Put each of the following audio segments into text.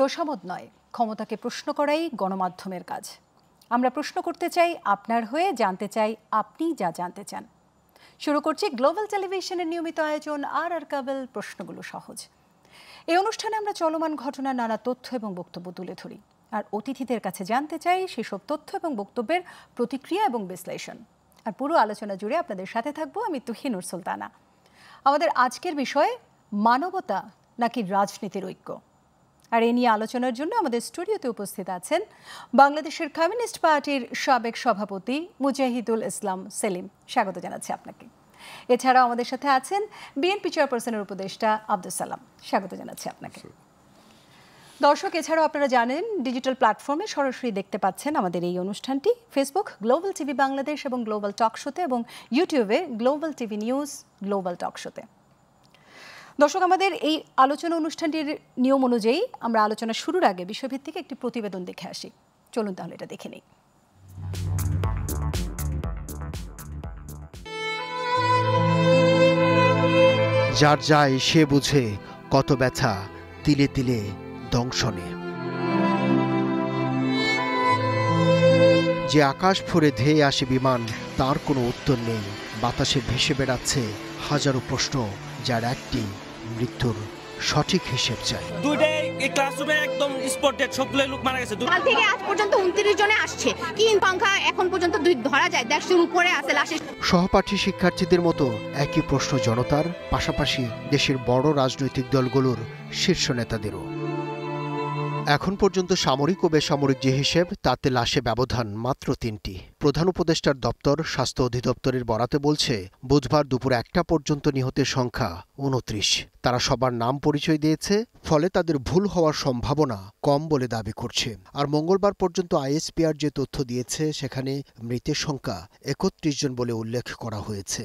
তোষামোদ নয়, ক্ষমতাকে প্রশ্ন করাই গণমাধ্যমের কাজ। আমরা প্রশ্ন করতে চাই আপনার হয়ে, জানতে চাই আপনি যা জানতে চান। শুরু করছি গ্লোবাল টেলিভিশনের নিয়মিত আয়োজন আর কাবেল প্রশ্নগুলো সহজ। এই অনুষ্ঠানে আমরা চলমান ঘটনার নানা তথ্য এবং বক্তব্য তুলে ধরি আর অতিথিদের কাছে জানতে চাই সেসব তথ্য এবং বক্তব্যের প্রতিক্রিয়া এবং বিশ্লেষণ। আর পুরো আলোচনা জুড়ে আপনাদের সাথে থাকবো আমি তুহিনুর সুলতানা। আমাদের আজকের বিষয় মানবতা নাকি রাজনীতির ঐক্য। আর এ নিয়ে আলোচনার জন্য আমাদের স্টুডিওতে উপস্থিত আছেন বাংলাদেশের কমিউনিস্ট পার্টির সাবেক সভাপতি মুজাহিদুল ইসলাম সেলিম। স্বাগত জানাচ্ছি আপনাকে। এছাড়াও আমাদের সাথে আছেন বিএনপি চেয়ারপারসনের উপদেষ্টা আব্দুল সালাম। স্বাগত জানাচ্ছি আপনাকে। দর্শক, এছাড়াও আপনারা জানেন ডিজিটাল প্ল্যাটফর্মে সরাসরি দেখতে পাচ্ছেন আমাদের এই অনুষ্ঠানটি ফেসবুক গ্লোবাল টিভি বাংলাদেশ এবং গ্লোবাল টক শোতে, এবং ইউটিউবে গ্লোবাল টিভি নিউজ গ্লোবাল টক শোতে। দর্শক, আমাদের এই আলোচনা অনুষ্ঠানটির নিয়ম অনুযায়ী আমরা আলোচনা শুরুর আগে বিষয়ভিত্তিক একটি প্রতিবেদন দেখে আসি। চলুন তাহলে এটা দেখে নিই। যার যায় সে বুঝে কত ব্যথা তিলে তিলে দংশনে। যে আকাশ ফুঁড়ে ধেয়ে আসে বিমান, তার কোনো উত্তর নেই। বাতাসে ভেসে বেড়াচ্ছে হাজারো প্রশ্ন, যার একটি মৃত্যুর সঠিক হিসেব চাই। দুইটাই এই ক্লাসরুমে একদম স্পট ডেড, সবগুলো লোক মারা গেছে। কাল থেকে আজ পর্যন্ত 29 জনে আসছে, কিন্তু সংখ্যা এখন পর্যন্ত ধরা যায় 150-র উপরে আছে লাশের। সহপাঠী শিক্ষার্থীদের মতো একই প্রশ্ন জনতার, পাশাপাশি দেশের বড় রাজনৈতিক দলগুলোর শীর্ষ নেতাদেরও। এখন পর্যন্ত সামরিক ও বেসামরিক যে হিসেব, তাতে লাশে ব্যবধান মাত্র 3টি। প্রধান উপদেষ্টার দপ্তর স্বাস্থ্য অধিদপ্তরের বরাতে বলছে বুধবার দুপুর 1টা পর্যন্ত নিহতের সংখ্যা 29। তারা সবার নাম পরিচয় দিয়েছে, ফলে তাদের ভুল হওয়ার সম্ভাবনা কম বলে দাবি করছে। আর মঙ্গলবার পর্যন্ত আইএসপিআর যে তথ্য দিয়েছে, সেখানে মৃতের সংখ্যা 31 জন বলে উল্লেখ করা হয়েছে।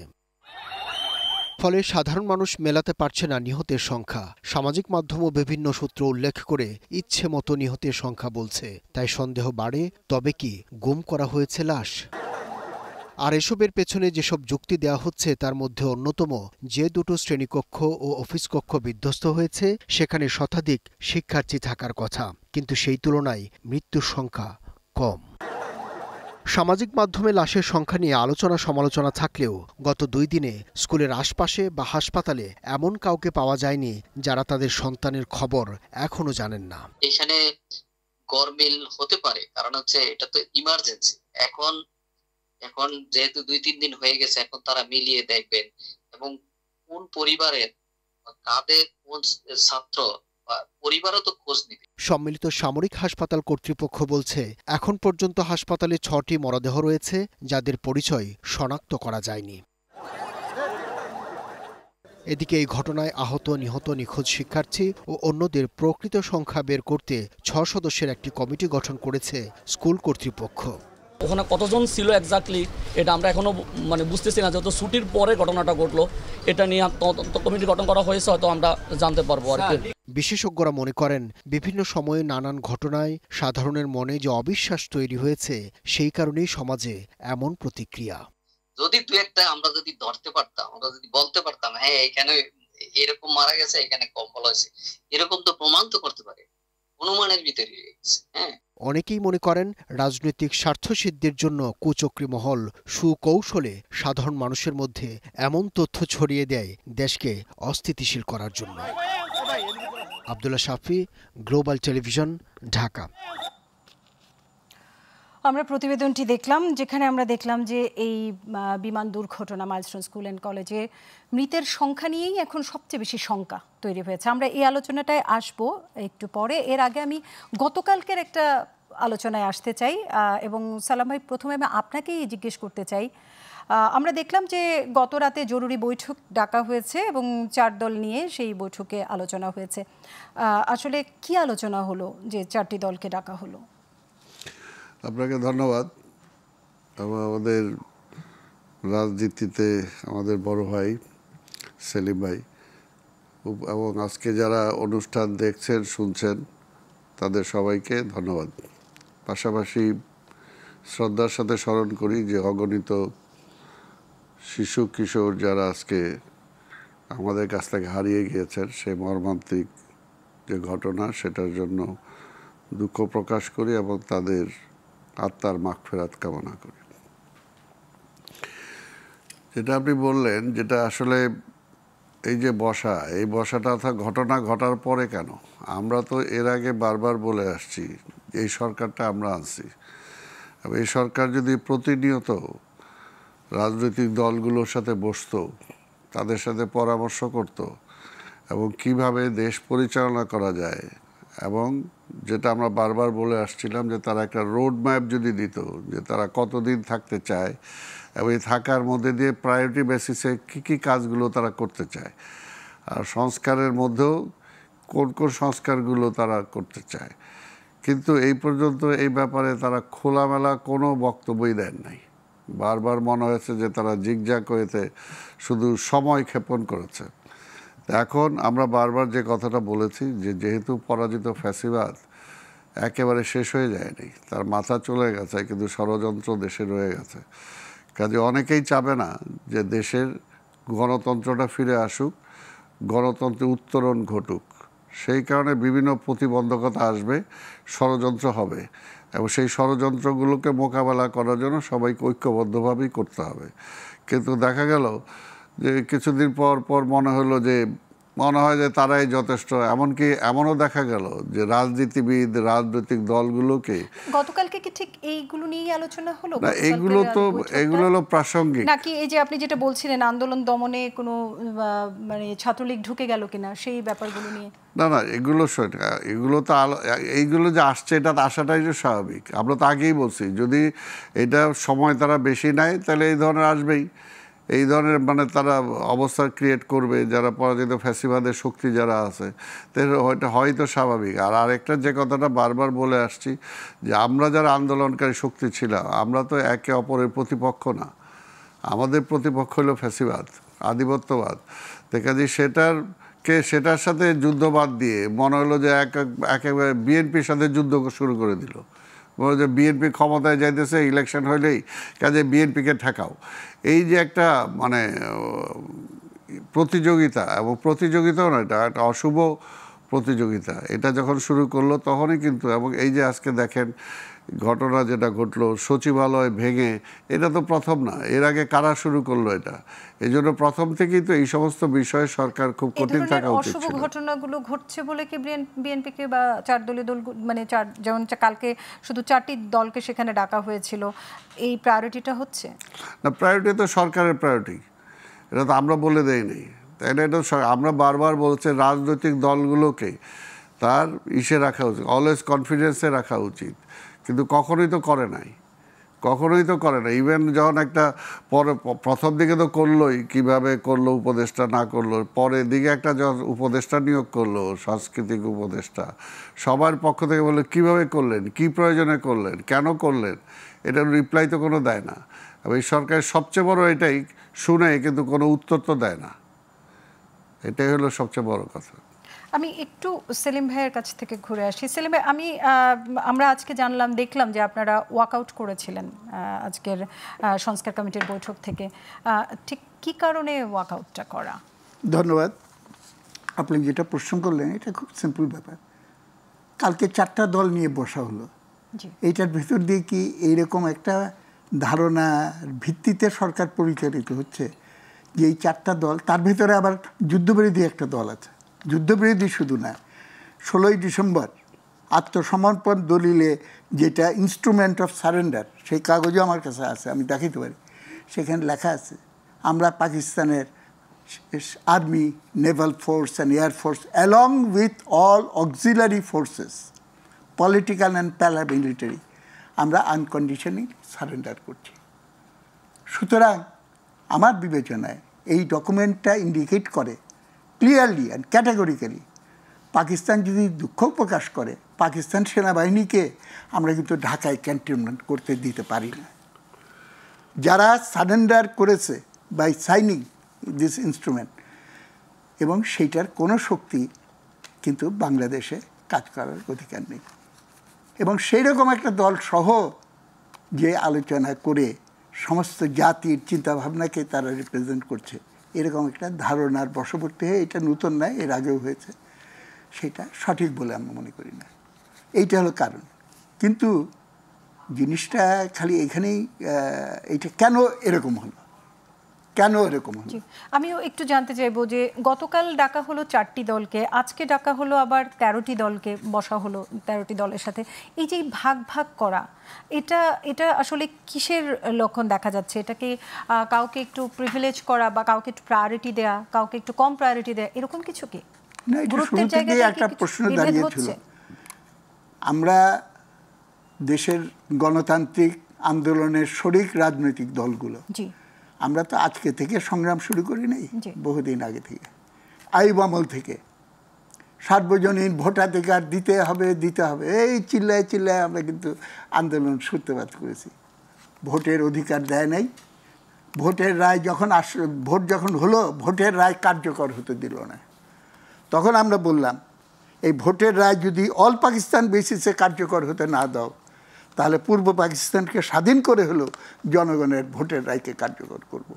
ফলে সাধারণ মানুষ মেলাতে পারছে না নিহতের সংখ্যা। সামাজিক মাধ্যম ও বিভিন্ন সূত্র উল্লেখ করে ইচ্ছে মতো নিহতের সংখ্যা বলছে। তাই সন্দেহ বাড়ে, তবে কি গুম করা হয়েছে লাশ? আর এসবের পেছনে যেসব যুক্তি দেওয়া হচ্ছে, তার মধ্যে অন্যতম, যে দুটো শ্রেণীকক্ষ ও অফিস কক্ষ বিধ্বস্ত হয়েছে, সেখানে শতাধিক শিক্ষার্থী থাকার কথা, কিন্তু সেই তুলনায় মৃত্যুর সংখ্যা কম। সামাজিক মাধ্যমে লাশের সংখ্যা নিয়ে আলোচনা সমালোচনা থাকলেও গত 2 দিনে স্কুলের আশপাশে বা হাসপাতালে এমন কাউকে পাওয়া যায়নি যারা তাদের সন্তানের খবর এখনো জানেন না। এখানে গরমিল হতে পারে, কারণ হচ্ছে এটা তো ইমার্জেন্সি। এখন যেহেতু 2-3 দিন হয়ে গেছে, এখন তারা মিলিয়ে দেখবেন এবং কোন পরিবারের কাদের কোন ছাত্র পরিবারও তো খোঁজ নিবে। সম্মিলিত সামরিক হাসপাতাল কর্তৃপক্ষ বলছে এখন পর্যন্ত হাসপাতালে 6টি মরদেহ রয়েছে, যাদের পরিচয় শনাক্ত করা যায়নি। এদিকে এই ঘটনায় আহত, নিহত, নিখোঁজ শিক্ষার্থী ও অন্যদের প্রকৃত সংখ্যা বের করতে 6 সদস্যের একটি কমিটি গঠন করেছে স্কুল কর্তৃপক্ষ। ওখানে কতজন ছিল এক্স্যাক্টলি এটা আমরা এখনো বুঝতেছি না, যেহেতু ছুটির পরে ঘটনাটা ঘটলো। এটা নিয়ে তদন্ত কমিটি গঠন করা হয়েছে, হয়তো আমরা জানতে পারবো আর কি। বিশেষজ্ঞরা মনে করেন বিভিন্ন সময়ে নানান ঘটনায় সাধারণের মনে যে অবিশ্বাস তৈরি হয়েছে, সেই কারণেই সমাজে এমন প্রতিক্রিয়া। যদি 2-একটা আমরা যদি ধরতে পারতাম, আমরা যদি বলতে পারতাম হ্যাঁ এখানে এরকম মারা গেছে, এখানে কম বলা হয়েছে, এরকম তো প্রমাণ তো করতে পারে, অনুমানের ভিতরে গেছে। হ্যাঁ, অনেকেই মনে করেন রাজনৈতিক স্বার্থসিদ্ধির জন্য কুচক্রী মহল সুকৌশলে সাধারণ মানুষের মধ্যে এমন তথ্য ছড়িয়ে দেয় দেশকে অস্থিতিশীল করার জন্য। আব্দুল্লাহ শাফি, গ্লোবাল টেলিভিশন, ঢাকা। আমরা প্রতিবেদনটি দেখলাম, যেখানে আমরা দেখলাম যে এই বিমান দুর্ঘটনা মাইলস্টোন স্কুল অ্যান্ড কলেজে মৃতের সংখ্যা নিয়েই এখন সবচেয়ে বেশি শঙ্কা তৈরি হয়েছে। আমরা এই আলোচনাটায় আসবো একটু পরে। এর আগে আমি গতকালকের একটা আলোচনায় আসতে চাই এবং সালাম ভাই, প্রথমে আমি আপনাকেই জিজ্ঞেস করতে চাই। আমরা দেখলাম যে গত রাতে জরুরি বৈঠক ডাকা হয়েছে এবং 4 দল নিয়ে সেই বৈঠকে আলোচনা হয়েছে। আসলে কি আলোচনা হলো যে 4টি দলকে ডাকা হলো? আপনাকে ধন্যবাদ। আমাদের রাজনীতিতে আমাদের বড় ভাই সেলিম ভাই, এবং আজকে যারা অনুষ্ঠান দেখছেন শুনছেন তাদের সবাইকে ধন্যবাদ। পাশাপাশি শ্রদ্ধার সাথে স্মরণ করি যে অগণিত শিশু কিশোর যারা আজকে আমাদের কাছ থেকে হারিয়ে গিয়েছেন, সেই মর্মান্তিক যে ঘটনা, সেটার জন্য দুঃখ প্রকাশ করি এবং তাদের আত্মার মাগফিরাত কামনা করি। যেটা আপনি বললেন, যেটা আসলে এই যে এই বসাটা অর্থাৎ ঘটনা ঘটার পরে কেন, আমরা তো এর আগে বারবার বলে আসছি এই সরকারটা আমরা আনছি। এই সরকার যদি প্রতিনিয়ত রাজনৈতিক দলগুলোর সাথে বসতো, তাদের সাথে পরামর্শ করত এবং কিভাবে দেশ পরিচালনা করা যায়, এবং যেটা আমরা বারবার বলে আসছিলাম যে তারা একটা রোড ম্যাপ যদি দিত যে তারা কতদিন থাকতে চায় এবং এই থাকার মধ্যে দিয়ে প্রায়োরিটি বেসিসে কী কী কাজগুলো তারা করতে চায়, আর সংস্কারের মধ্যেও কোন কোন সংস্কারগুলো তারা করতে চায়। কিন্তু এই পর্যন্ত এই ব্যাপারে তারা খোলামেলা কোনো বক্তব্যই দেন নাই। বারবার মনে হয়েছে যে তারা জিগজ্যাগ হয়েতে শুধু সময় ক্ষেপণ করেছে। এখন আমরা বারবার যে কথাটা বলেছি যে যেহেতু পরাজিত ফ্যাসিবাদ একেবারে শেষ হয়ে যায়নি, তার মাথা চলে গেছে, কিন্তু ষড়যন্ত্র দেশে রয়ে গেছে। কাজে অনেকেই চাবে না যে দেশের গণতন্ত্রটা ফিরে আসুক, গণতন্ত্রে উত্তরণ ঘটুক। সেই কারণে বিভিন্ন প্রতিবন্ধকতা আসবে, ষড়যন্ত্র হবে, এবং সেই ষড়যন্ত্রগুলোকে মোকাবেলা করার জন্য সবাইকে ঐক্যবদ্ধভাবেই করতে হবে। কিন্তু দেখা গেল যে কিছুদিন পর পর মনে হয় যে তারাই যথেষ্ট। এমনকি এমনও দেখা গেল যে রাজনীতিবিদ, রাজনৈতিক দলগুলোকে গতকালকে কি ঠিক এইগুলো নিয়েই আলোচনা হলো? না, এগুলো হলো প্রাসঙ্গিক নাকি এই যে আপনি যেটা বলছিলেন আন্দোলন দমনে কোনো মানে ছাত্রলীগ ঢুকে গেল কিনা সেই ব্যাপারগুলো নিয়ে? না, এগুলো তো এইগুলো যে আসছে, এটা আসাটাই যে স্বাভাবিক। আমরা তো আগেই বলছি যদি এটা সময় তারা বেশি নেয় তাহলে এই ধরনের আসবেই। এই ধরনের মানে তারা অবস্থা ক্রিয়েট করবে, যারা পরাজিত ফ্যাসিবাদের শক্তি যারা আছে, তাহলে হয়তো স্বাভাবিক। আর আরেকটা যে কথাটা বারবার বলে আসছি যে আমরা যারা আন্দোলনকারী শক্তি ছিলাম, আমরা তো একে অপরের প্রতিপক্ষ না। আমাদের প্রতিপক্ষ হলো ফ্যাসিবাদ, আধিপত্যবাদ। কাজে সেটার সাথে যুদ্ধবাদ দিয়ে মনে হলো যে একেবারে বিএনপির সাথে যুদ্ধ শুরু করে দিল। যে বিএনপি ক্ষমতায় যাইতেছে, ইলেকশন হইলেই কাজে বিএনপিকে ঠেকাও। এই যে একটা মানে প্রতিযোগিতা, এবং প্রতিযোগিতাও না, এটা একটা অশুভ প্রতিযোগিতা। এটা যখন শুরু করলো তখনই কিন্তু, এবং এই যে আজকে দেখেন ঘটনা যেটা ঘটলো সচিবালয় ভেঙে, এটা তো প্রথম না। এর আগে কারা শুরু করলো এটা? এই জন্য প্রথম থেকেই তো এই সমস্ত বিষয়ে সরকার খুব কঠিন থাকা উচিত ছিল। অশুভ ঘটনাগুলো ঘটছে বলে কি বিএনপিকে বা চার দলীয় দল, মানে যেমন কালকে শুধু 4টি দলকে সেখানে ডাকা হয়েছিল, এই প্রায়োরিটিটা হচ্ছে না? প্রায়োরিটি তো সরকারের প্রায়োরিটি, এটা তো আমরা বলে দেই নাই, তাই না? এটা আমরা বারবার বলছি রাজনৈতিক দলগুলোকে তার রাখা উচিত, অলওয়েজ কনফিডেন্সে রাখা উচিত। কিন্তু কখনোই তো করে নাই। ইভেন যখন একটা পরে প্রথম দিকে তো করলোই, কিভাবে করলো, উপদেষ্টা না করলো, পরের দিকে একটা যখন উপদেষ্টা নিয়োগ করলো, সাংস্কৃতিক উপদেষ্টা, সবার পক্ষ থেকে বললো কীভাবে করলেন, কি প্রয়োজনে করলেন, কেন করলেন, এটার রিপ্লাই তো কোনো দেয় না। এই সরকারের সবচেয়ে বড় এটাই, শুনে কিন্তু কোনো উত্তর তো দেয় না। এটাই হলো সবচেয়ে বড় কথা। আমি একটু সেলিম ভাইয়ের কাছ থেকে ঘুরে আসি। সেলিম ভাই, আমরা আজকে দেখলাম যে আপনারা ওয়াকআউট করেছিলেন আজকের সংস্কার কমিটির বৈঠক থেকে। ঠিক কি কারণে ওয়াকআউটটা করা? ধন্যবাদ। আপনি যেটা প্রশ্ন করলেন এটা খুব সিম্পল ব্যাপার। কালকে 4টা দল নিয়ে বসা হলো, এইটার ভেতর দিয়ে কি এইরকম একটা ধারণার ভিত্তিতে সরকার পরিচালিত হচ্ছে যে এই 4টা দল, তার ভেতরে আবার যুদ্ধবিরোধী একটা দল আছে। যুদ্ধবিরোধী শুধু না, 16ই ডিসেম্বর আত্মসমর্পণ দলিলে যেটা ইনস্ট্রুমেন্ট অফ সারেন্ডার, সেই কাগজও আমার কাছে আছে, আমি দেখাতে পারি। সেখানে লেখা আছে আমরা পাকিস্তানের army, Naval force and air force along with all auxiliary forces, political and paramilitary, আমরা আনকন্ডিশনালি সারেন্ডার করছি। সুতরাং আমার বিবেচনায় এই ডকুমেন্টটা ইন্ডিকেট করে ক্লিয়ারলি অ্যান্ড ক্যাটাগরিক্যালি, পাকিস্তান যদি দুঃখ প্রকাশ করে, পাকিস্তান সেনাবাহিনীকে আমরা কিন্তু ঢাকায় ক্যান্টনমেন্ট করতে দিতে পারি না। যারা সারেন্ডার করেছে বাই সাইনিং দিস ইনস্ট্রুমেন্ট, এবং সেইটার কোনো শক্তি কিন্তু বাংলাদেশে কাজ করার অধিকার নেই। এবং সেই রকম একটা দল সহ যে আলোচনা করে সমস্ত জাতির চিন্তাভাবনাকে তারা রিপ্রেজেন্ট করছে, এরকম একটা ধারণার বশবর্তী হয়ে, এটা নতুন নয়, এর আগেও হয়েছে, সেটা সঠিক বলে আমি মনে করি না। এইটা হলো কারণ। কিন্তু জিনিসটা খালি এখানেই, এইটা কেন এরকম হলো, কেন এরকম হলো? আমিও একটু জানতে চাইবো যে গতকাল ডাকা হলো 4টি দলকে, আজকে ডাকা হলো আবার 13টি দলকে, বসা হলো 13টি দলের সাথে। এই যে ভাগ ভাগ করা, এটা আসলে কিসের লক্ষণ দেখা যাচ্ছে? এটা কি কাউকে একটু প্রিভিলেজ করা বা কাউকে একটু প্রায়োরিটি দেয়া, কাউকে একটু কম প্রায়োরিটি দেয়া, এরকম কিছু কি? না, এটা শুরু থেকেই একটা প্রশ্ন দাঁড়িয়েছিল। আমরা দেশের গণতান্ত্রিক আন্দোলনের শরিক রাজনৈতিক দলগুলো, আমরা তো আজকে থেকে সংগ্রাম শুরু করি নাই, বহুদিন আগে থেকে, আইয়ুব আমল থেকে সার্বজনীন ভোটাধিকার দিতে হবে এই চিল্লায় চিল্লায় আমরা কিন্তু আন্দোলন সূত্রপাত করেছি। ভোটের অধিকার দেয় নাই, ভোটের রায় যখন ভোট যখন হলো, ভোটের রায় কার্যকর হতে দিল না। তখন আমরা বললাম এই ভোটের রায় যদি অল পাকিস্তান বেসিসে কার্যকর হতে না দাও, তাহলে পূর্ব পাকিস্তানকে স্বাধীন করে হলেও জনগণের ভোটের রায়কে কার্যকর করব।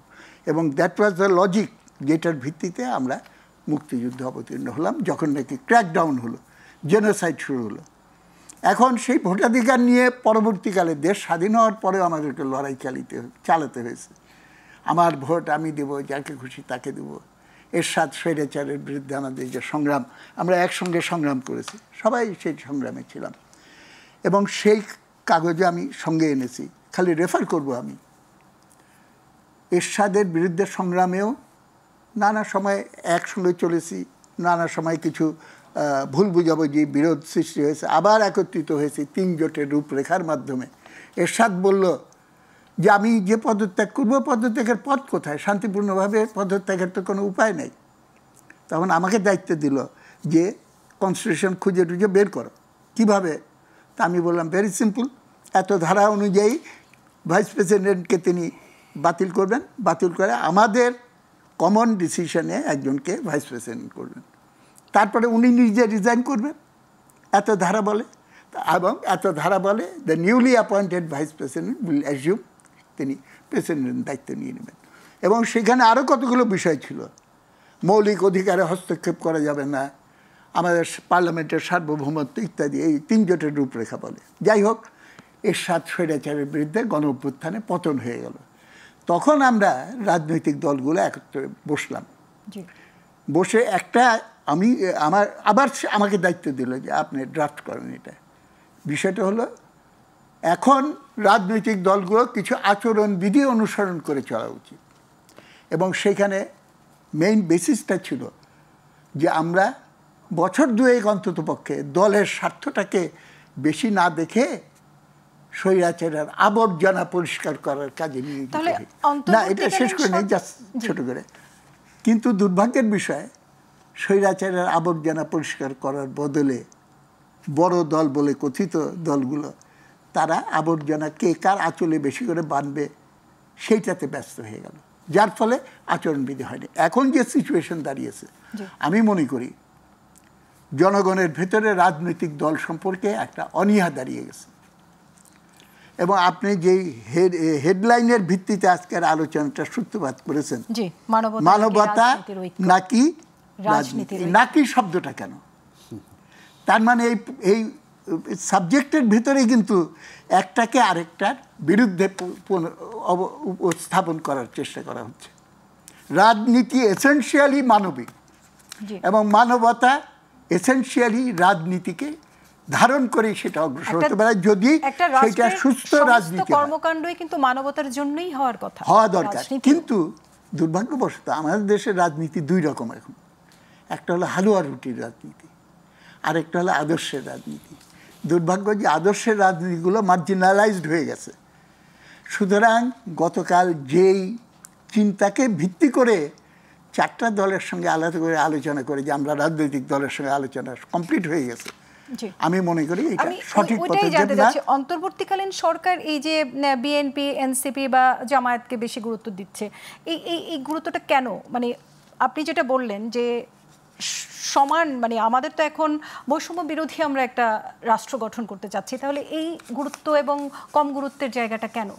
এবং দ্যাট ওয়াজ দ্য লজিক, যেটার ভিত্তিতে আমরা মুক্তিযুদ্ধে অবতীর্ণ হলাম, যখন নাকি ক্র্যাকডাউন হলো, জেনোসাইড শুরু হলো। এখন সেই ভোটাধিকার নিয়ে পরবর্তীকালে দেশ স্বাধীন হওয়ার পরেও আমাদেরকে লড়াই চালাতে হয়েছে। আমার ভোট আমি দেবো, যাকে খুশি তাকে দেবো, এরশাদ স্বৈরাচারের বিরুদ্ধে আমাদের যে সংগ্রাম, আমরা একসঙ্গে সংগ্রাম করেছি, সবাই সেই সংগ্রামে ছিলাম। এবং সেই কাগজে আমি সঙ্গে এনেছি, খালি রেফার করব আমি। এরশাদের বিরুদ্ধে সংগ্রামেও নানা সময় একসঙ্গে চলেছি, নানা সময় কিছু ভুল বুঝাবুঝি, বিরোধ সৃষ্টি হয়েছে, আবার একত্রিত হয়েছি 3 জোটের রূপরেখার মাধ্যমে। এরশাদ বলল যে আমি যে পদত্যাগ করবো, পদত্যাগের পথ কোথায়? শান্তিপূর্ণভাবে পদত্যাগের তো কোনো উপায় নেই। তখন আমাকে দায়িত্ব দিল যে কনস্টিটিউশন খুঁজে টুজে বের করো। কীভাবে? তা আমি বললাম ভেরি সিম্পল, এত ধারা অনুযায়ী ভাইস প্রেসিডেন্টকে তিনি বাতিল করবেন, বাতিল করে আমাদের কমন ডিসিশনে একজনকে ভাইস প্রেসিডেন্ট করবেন, তারপরে উনি নিজে রিজাইন করবেন, এত ধারা বলে। এবং এত ধারা বলে the newly appointed vice president will assume, তিনি প্রেসিডেন্টের দায়িত্ব নিয়ে নেবেন। এবং সেখানে আরও কতগুলো বিষয় ছিল, মৌলিক অধিকারে হস্তক্ষেপ করা যাবে না, আমাদের পার্লামেন্টের সার্বভৌমত্ব ইত্যাদি, এই 3 জোটের রূপরেখা বলে। যাই হোক, এরশাদ স্বৈরাচারের বিরুদ্ধে গণ অভ্যুত্থানে পতন হয়ে গেল। তখন আমরা রাজনৈতিক দলগুলো একত্রে বসলাম, বসে একটা আমাকে দায়িত্ব দিল যে আপনি ড্রাফট করেন এটা। বিষয়টা হলো, এখন রাজনৈতিক দলগুলো কিছু আচরণবিধি অনুসরণ করে চলা উচিত। এবং সেখানে মেইন বেসিসটা ছিল যে আমরা বছর 2 অন্তত পক্ষে দলের স্বার্থটাকে বেশি না দেখে স্বৈরাচারের আবর্জনা পরিষ্কার করার কাজে নিয়ে যেতে হবে। না, এটা শেষ করে নেই, জাস্ট ছোট করে। কিন্তু দুর্ভাগ্যের বিষয়, স্বৈরাচারের আবর্জনা পরিষ্কার করার বদলে বড় দল বলে কথিত দলগুলো, তারা আবর্জনা কে কার আঁচলে বেশি করে বাঁধবে সেইটাতে ব্যস্ত হয়ে গেল, যার ফলে আচরণবিধি হয়নি। এখন যে সিচুয়েশন দাঁড়িয়েছে, আমি মনে করি জনগণের ভেতরে রাজনৈতিক দল সম্পর্কে একটা অনীহা দাঁড়িয়ে গেছে। এবং আপনি যেই হেডলাইনের ভিত্তিতে আজকের আলোচনাটা সূত্রপাত করেছেন, মানবতা নাকি রাজনীতি, নাকি শব্দটা কেন? তার মানে এই সাবজেক্টের ভিতরে কিন্তু একটাকে আরেকটার বিরুদ্ধে উপস্থাপন করার চেষ্টা করা হচ্ছে। রাজনীতি এসেনশিয়ালি মানবিক এবং মানবতা এসেনশিয়ালি রাজনীতিকে ধারণ করে সেটা অগ্রসর হতে পারে, যদি সেটা সুস্থ রাজনীতি। কর্মকাণ্ডই কিন্তু মানবতার জন্যই হওয়ার কথা, হওয়া দরকার। কিন্তু দুর্ভাগ্যবশত আমাদের দেশের রাজনীতি 2 রকম এখন। একটা হলো হালুয়া রুটির রাজনীতি, আর একটা হলো আদর্শের রাজনীতি। দুর্ভাগ্য যে আদর্শের রাজনীতিগুলো মার্জিনালাইজড হয়ে গেছে। সুতরাং গতকাল যেই চিন্তাকে ভিত্তি করে 4টা দলের সঙ্গে আলাদা করে আলোচনা করে যে আমরা রাজনৈতিক দলের সঙ্গে আলোচনা কমপ্লিট হয়ে গেছে, আমি মনে করি এটা সঠিক পদক্ষেপ না। অন্তর্বর্তীকালীন সরকার এই যে বিএনপি, এনসিপি বা জামায়াতকে বেশি গুরুত্ব দিচ্ছে, এই গুরুত্বটা কেন? মানে আপনি যেটা বললেন যে সমান, মানে আমাদের তো এখন বৈষম্য বিরোধী আমরা একটা রাষ্ট্র গঠন করতে চাচ্ছি, তাহলে এই গুরুত্ব এবং কম গুরুত্বের জায়গাটা কেন?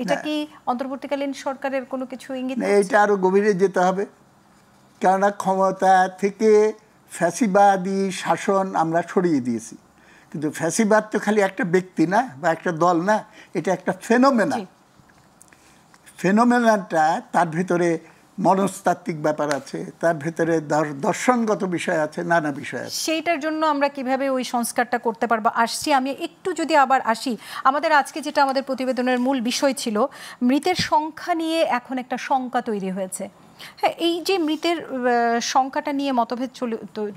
এটা কি অন্তর্বর্তীকালীন সরকারের কোনো কিছু ইঙ্গিত? এটা আরো গভীরে যেতে হবে, কেননা ক্ষমতা থেকে ফ্যাসিবাদী শাসন আমরা সরিয়ে দিয়েছি। কিন্তু ফ্যাসিবাদ তো খালি একটা ব্যক্তি না বা একটা দল না, এটা একটা ফেনোমেনা। ফেনোমেনাটা তার ভিতরে মনস্তাত্ত্বিক ব্যাপার আছে, তার ভেতরে দর্শনগত বিষয় আছে, নানা বিষয় আছে। সেইটার জন্য আমরা কিভাবে ওই সংস্কারটা করতে পারবো আসছি। আমি একটু যদি আবার আসি, আমাদের আজকে যেটা আমাদের প্রতিবেদনের মূল বিষয় ছিল, মৃতের সংখ্যা নিয়ে এখন একটা শঙ্কা তৈরি হয়েছে। হ্যাঁ, এই যে মৃতের সংখ্যাটা নিয়ে মতভেদ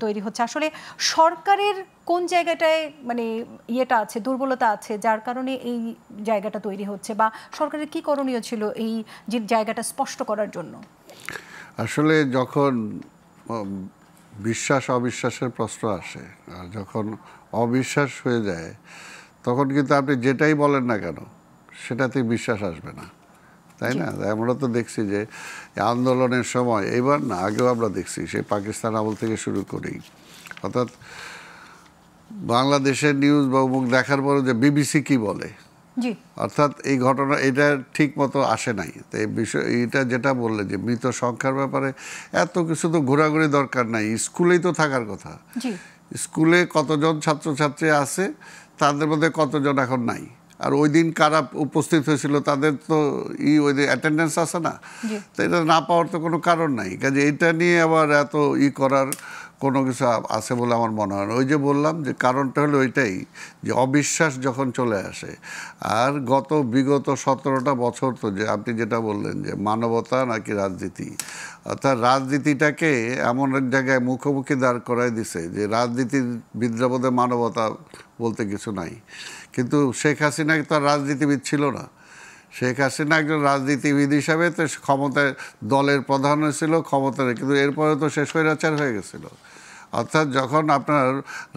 তৈরি হচ্ছে, আসলে সরকারের কোন জায়গাটায় মানে ইয়েটা আছে, দুর্বলতা আছে, যার কারণে এই জায়গাটা তৈরি হচ্ছে, বা সরকারের কি করণীয় ছিল এই যে জায়গাটা স্পষ্ট করার জন্য? আসলে যখন বিশ্বাস অবিশ্বাসের প্রশ্ন আসে, আর যখন অবিশ্বাস হয়ে যায়, তখন কিন্তু আপনি যেটাই বলেন না কেন সেটাতে বিশ্বাস আসবে না, তাই না? আমরা তো দেখছি যে আন্দোলনের সময়, এবার না আগেও আমরা দেখছি, সে পাকিস্তান আমল থেকে শুরু করি, অর্থাৎ বাংলাদেশের নিউজ বা মুখ দেখার পরে যে বিবিসি কি বলে, অর্থাৎ এই ঘটনা এটা ঠিক মতো আসে নাই। তো এই বিষয় এটা যেটা বললে যে মৃত সংখ্যার ব্যাপারে এত কিছু তো ঘোরাঘুরি দরকার নাই, স্কুলেই তো থাকার কথা। স্কুলে কতজন ছাত্রছাত্রী আছে, তাদের মধ্যে কতজন এখন নাই, আর ওই দিন কারা উপস্থিত হয়েছিল তাদের তো ওই অ্যাটেন্ডেন্স আছে না, তো এটা না পাওয়ার তো কোনো কারণ নাই। কাজে এটা নিয়ে আবার এত করার কোনো কিছু আছে বলে আমার মনে হয় না। ওই যে বললাম যে কারণটা হলো ওইটাই, যে অবিশ্বাস যখন চলে আসে। আর বিগত 17টা বছর তো, যে আপনি যেটা বললেন যে মানবতা নাকি রাজনীতি, অর্থাৎ রাজনীতিটাকে এমন এক জায়গায় মুখোমুখি দাঁড় করাই দিছে যে রাজনীতিবিদরা বোধহয় মানবতা বলতে কিছু নাই। কিন্তু শেখ হাসিনা তো আর রাজনীতিবিদ ছিল না। শেখ হাসিনা একজন রাজনীতিবিদ হিসাবে তো ক্ষমতায় দলের প্রধান হয়েছিল, ক্ষমতায়, কিন্তু এরপরে তো সে স্বৈরাচার হয়ে গেছিল। অর্থাৎ যখন আপনার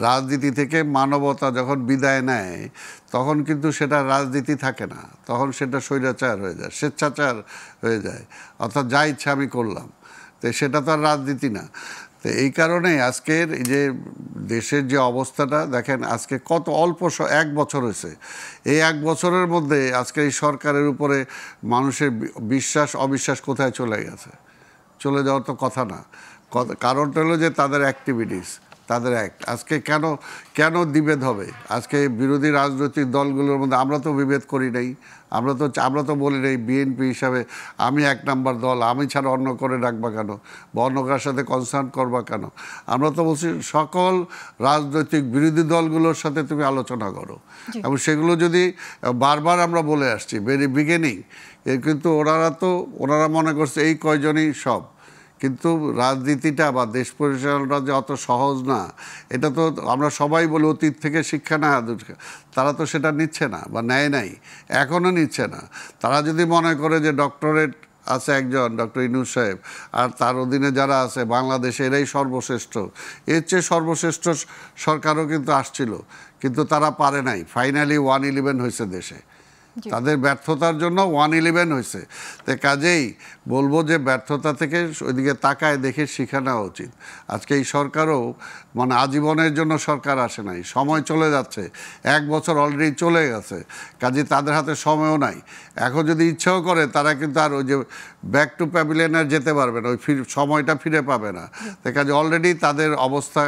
রাজনীতি থেকে মানবতা যখন বিদায় নেয়, তখন কিন্তু সেটা রাজনীতি থাকে না, তখন সেটা স্বৈরাচার হয়ে যায়, স্বেচ্ছাচার হয়ে যায়, অর্থাৎ যা ইচ্ছা আমি করলাম। তো সেটা তো আর রাজনীতি না। তো এই কারণে আজকের এই যে দেশের যে অবস্থাটা দেখেন, আজকে কত অল্প 1 বছর হয়েছে, এই 1 বছরের মধ্যে আজকে এই সরকারের উপরে মানুষের বিশ্বাস অবিশ্বাস কোথায় চলে গেছে। চলে যাওয়ার তো কথা না। কারণটা হলো যে তাদের অ্যাক্টিভিটিস, তাদের অ্যাক্ট। আজকে কেন বিভেদ হবে? আজকে বিরোধী রাজনৈতিক দলগুলোর মধ্যে আমরা তো বিভেদ করি নাই, আমরা তো বলি নাই বিএনপি হিসাবে আমি 1 নাম্বার দল, আমি ছাড়া অন্য করে রাখবা কেন, বা অন্য কার সাথে কনসার্ন করবা কেন। আমরা তো বলছি সকল রাজনৈতিক বিরোধী দলগুলোর সাথে তুমি আলোচনা করো, এবং সেগুলো যদি বারবার আমরা বলে আসছি ভেরি বিগিনিং, কিন্তু ওনারা মনে করছে এই কয়জনই সব। কিন্তু রাজনীতিটা বা দেশ পরিচালনা যে অত সহজ না, এটা তো আমরা সবাই বলি অতীত থেকে শিক্ষা না, তারা তো সেটা নিচ্ছে না বা নেয় নাই, এখনও নিচ্ছে না। তারা যদি মনে করে যে ডক্টরেট আছে একজন, ডক্টর ইউনূস সাহেব, আর তার অধীনে যারা আছে বাংলাদেশে এরাই সর্বশ্রেষ্ঠ, এর চেয়ে সর্বশ্রেষ্ঠ সরকারও কিন্তু আসছিল, কিন্তু তারা পারে নাই। ফাইনালি 111 হয়েছে দেশে, তাদের ব্যর্থতার জন্য 111 হয়েছে। তো কাজেই বলবো যে ব্যর্থতা থেকে ওইদিকে তাকায় দেখে শিখা নেওয়া উচিত। আজকে এই সরকারও মানে আজীবনের জন্য সরকার আসে নাই, সময় চলে যাচ্ছে, 1 বছর অলরেডি চলে গেছে, কাজে তাদের হাতে সময়ও নাই। এখন যদি ইচ্ছাও করে তারা কিন্তু আর ওই যে ব্যাক টু প্যাভিলিয়নে যেতে পারবে না, ওই সময়টা ফিরে পাবে না। তো কাজে অলরেডি তাদের অবস্থা